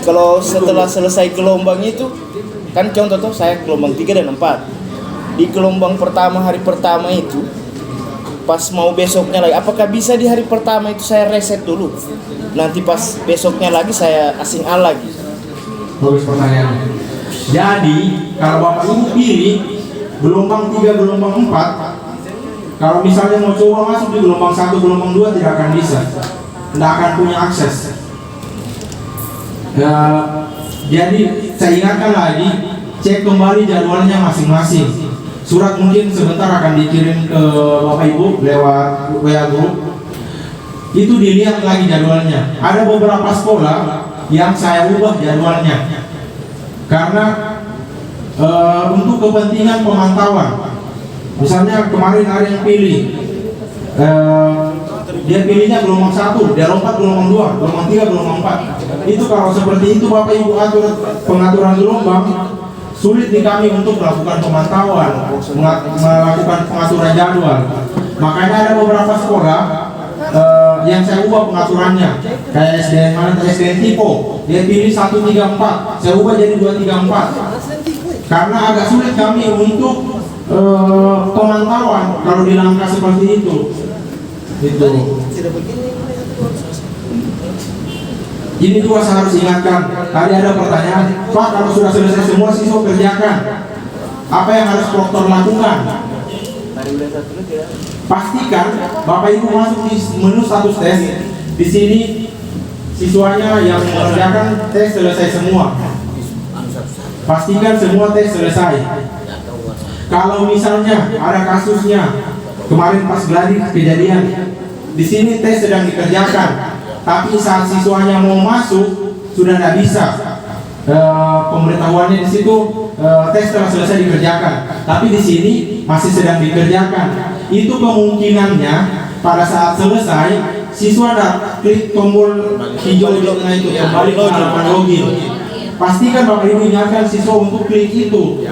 kalau setelah selesai gelombang itu, kan contoh tuh saya gelombang 3 dan 4. Di gelombang pertama, hari pertama itu, pas mau besoknya lagi, apakah bisa di hari pertama itu saya reset dulu? Nanti pas besoknya lagi saya asing al lagi. Bagus pertanyaannya. Jadi kalau Bapak Ibu pilih gelombang 3, gelombang 4, kalau misalnya mau coba masuk di gelombang 1, gelombang 2 tidak akan bisa, tidak akan punya akses. Jadi saya ingatkan lagi, cek kembali jadwalnya masing-masing. Surat mungkin sebentar akan dikirim ke Bapak Ibu lewat WA Group. Itu dilihat lagi jadwalnya. Ada beberapa sekolah yang saya ubah jadwalnya karena untuk kepentingan pemantauan. Misalnya kemarin ada yang pilih dia pilihnya gelombang 1, dia lompat gelombang 2, gelombang 3, gelombang 4. Itu kalau seperti itu Bapak Ibu atur pengaturan gelombang, sulit di kami untuk melakukan pemantauan, melakukan pengaturan jadwal. Makanya ada beberapa sekolah yang saya ubah pengaturannya, kayak SDN mana, SDN Tipo, dia pilih 1, 3, 4, saya ubah jadi 2, 3, 4. Karena agak sulit kami untuk pemantauan kalau di langkah seperti itu. Itu. Ini juga saya harus ingatkan. Tadi ada pertanyaan, Pak, kalau sudah selesai semua siswa kerjakan, apa yang harus proktor lakukan? Pastikan Bapak Ibu masuk di menu status tes. Di sini siswanya yang mengerjakan tes selesai semua. Pastikan semua tes selesai. Kalau misalnya ada kasusnya kemarin pas gladi kejadian, di sini tes sedang dikerjakan. Tapi saat siswanya mau masuk sudah tidak bisa. Pemberitahuannya di situ tes telah selesai dikerjakan. Tapi di sini masih sedang dikerjakan. Itu kemungkinannya pada saat selesai siswa klik tombol hijau di tengah itu kembali ke halaman login. Pastikan Bapak Ibu ingatkan siswa untuk klik itu.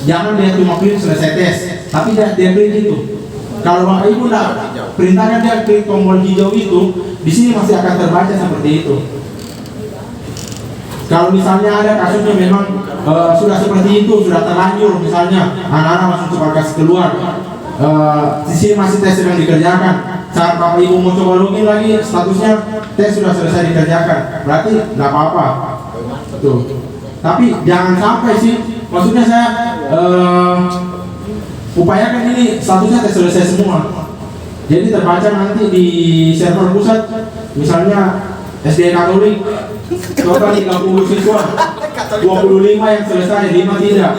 Jangan dia cuma klik selesai tes, tapi dia klik itu. Kalau Bapak Ibu perintahkan dia klik tombol hijau itu, di sini masih akan terbaca seperti itu. Kalau misalnya ada kasusnya memang sudah seperti itu, sudah terlanjur, misalnya anak-anak masuk sebagai keluar, di sini masih tes sedang dikerjakan. Saat bapak ibu mau coba login lagi, statusnya tes sudah selesai dikerjakan, berarti nggak apa-apa. Tuh. Tapi jangan sampai sih, maksudnya saya upayakan ini statusnya tes selesai semua. Jadi terbaca nanti di server pusat, misalnya SD Katolik total 30 siswa, 25 yang selesai, 5 tidak.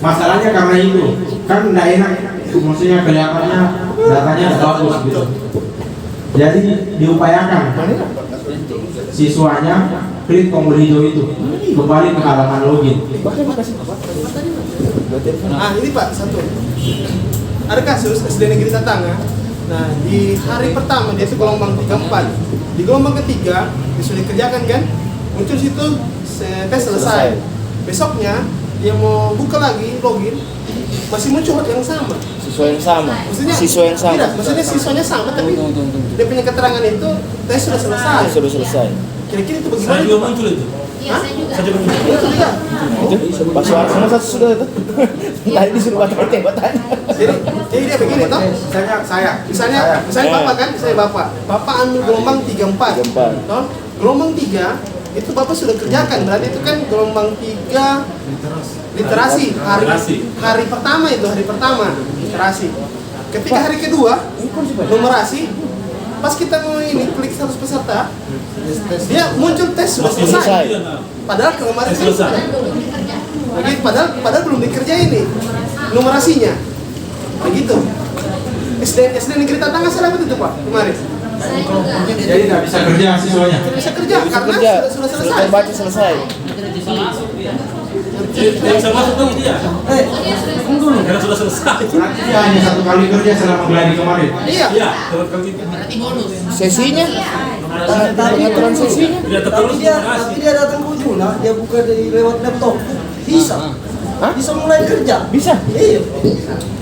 Masalahnya karena itu, kan tidak enak, maksudnya kelihatannya datanya bagus gitu. Jadi diupayakan siswanya klik tombol hijau itu, kembali ke halaman login. Nah ini Pak, satu. Ada kasus SD Negeri Tatanga. Nah di hari pertama dia itu gelombang 34. Di gelombang ketiga dia sudah dikerjakan kan, muncul situ tes selesai. Besoknya dia mau buka lagi login, masih muncul yang sama. Siswa yang sama. Maksudnya Siswa yang sama. Tidak, maksudnya siswanya sama tapi dia punya keterangan itu tes sudah selesai. Sudah selesai. Kira-kira itu bagaimana? Saya juga Pak? muncul itu. Iya, saya juga. Saya juga muncul. Muncul juga. Itu Pak Suar sama satu sudah itu. Tadi disuruh tanya. Jadi dia begini toh. Misalnya Bapak kan, saya Bapak. Bapak ambil gelombang 34. 34. Toh, gelombang 3 itu Bapak sudah kerjakan. Berarti itu kan gelombang 3 literasi. Hari pertama itu hari pertama literasi. Ketika hari kedua numerasi, pas kita mau ini klik status peserta, dia muncul tes sudah selesai. Padahal kemarin Selesai. Begitu, padahal belum dikerjain nih numerasinya. Begitu. SD Negeri Tatanga saya dapat itu Pak kemarin. Jadi tidak bisa kerja siswanya. Bisa kerja karena Kerja. sudah selesai. Sudah baca selesai. Yang bisa masuk tuh dia. Karena sudah selesai. Nanti dia hanya 1 kali kerja selama gladi kemarin. Iya. Iya, kalau gitu. Berarti bonus. Sesinya, pengaturan sesinya. Tidak tertulis Tapi dia datang ke ujungnya, dia buka dari lewat laptop. Bisa. Hah? Bisa mulai kerja. Bisa. Iya.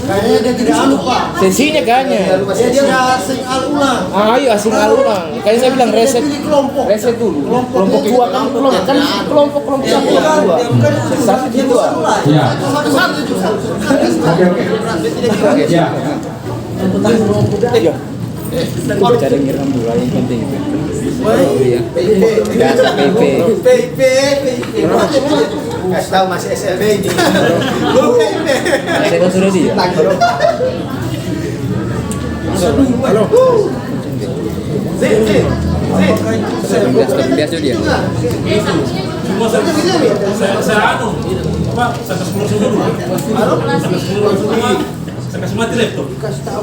Kayaknya dia tidak anu Pak. Sesinya kayaknya. Dia tidak asing ulang. Ayo asing ulang. Kayak saya bilang reset. Pilih kelompok. Reset dulu. Kelompok dua kan kelompok satu Dia yang dua. Satu dia dua. bisa mulai. Ya. Satu. Oke. Ya. Iya. Cara ngiram dulu yang penting itu. PIP. Kasih tahu masih SLB ini. Belum PIP. Saya kan sudah sih. Halo. Biasa dia. Semua saya anu apa saya kasih pulang dulu. Saya kasih pulang semua. Saya kasih mati laptop.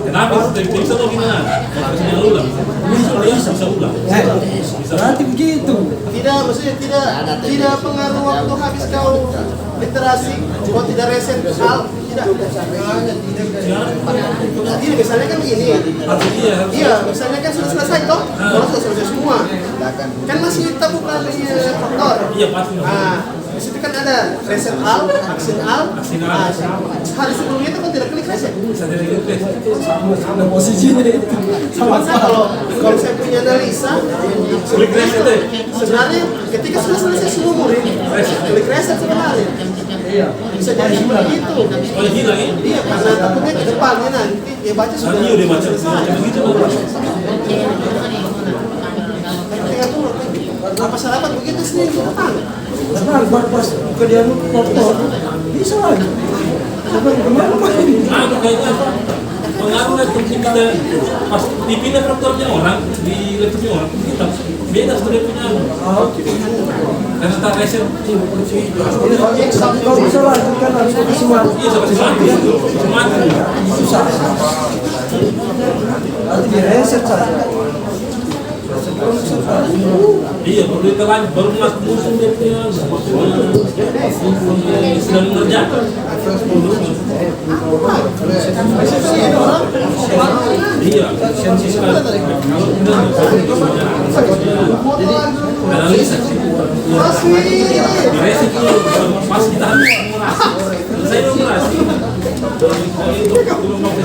Kenapa? Tidak bisa tuh gimana? Kasih ulang. Bisa ulang. Berarti begitu. Tidak, maksudnya tidak pengaruh waktu habis kau literasi, kau tidak reset hal, tidak. Jadi misalnya kan begini. Iya, misalnya kan sudah selesai toh, kalau sudah selesai semua, kan masih kita buka faktor. Iya pasti. Nah, di situ kan ada reset al, action al. Nah, hari sebelumnya itu kan tidak klik reset. Sama posisinya itu. Sama kalau saya punya analisa, Klik reset deh. sebenarnya ketika sudah selesai semua murid, klik reset sebenarnya. Bisa jadi seperti itu. Oh hilang ya? Iya, karena takutnya ke depannya nanti dia baca sudah Iya udah baca begitu. Tinggal tunggu. Apa sarapan begitu sih? Tenang, pas kerjaan kotor. Bisa lagi. Anu kayaknya apa? Pengaruh laptop kita pas dipindah laptopnya orang di laptopnya orang kita beda sudah punya karena tak reset Kalau bisa lanjutkan harus kasih mati. iya sampai semati Susah. Nanti direset saja. iya baru dia lanjut baru masuk musuh dia punya sedang mengerjakan iya analisa reset dulu pas kita habis saya numerasi itu belum mau ke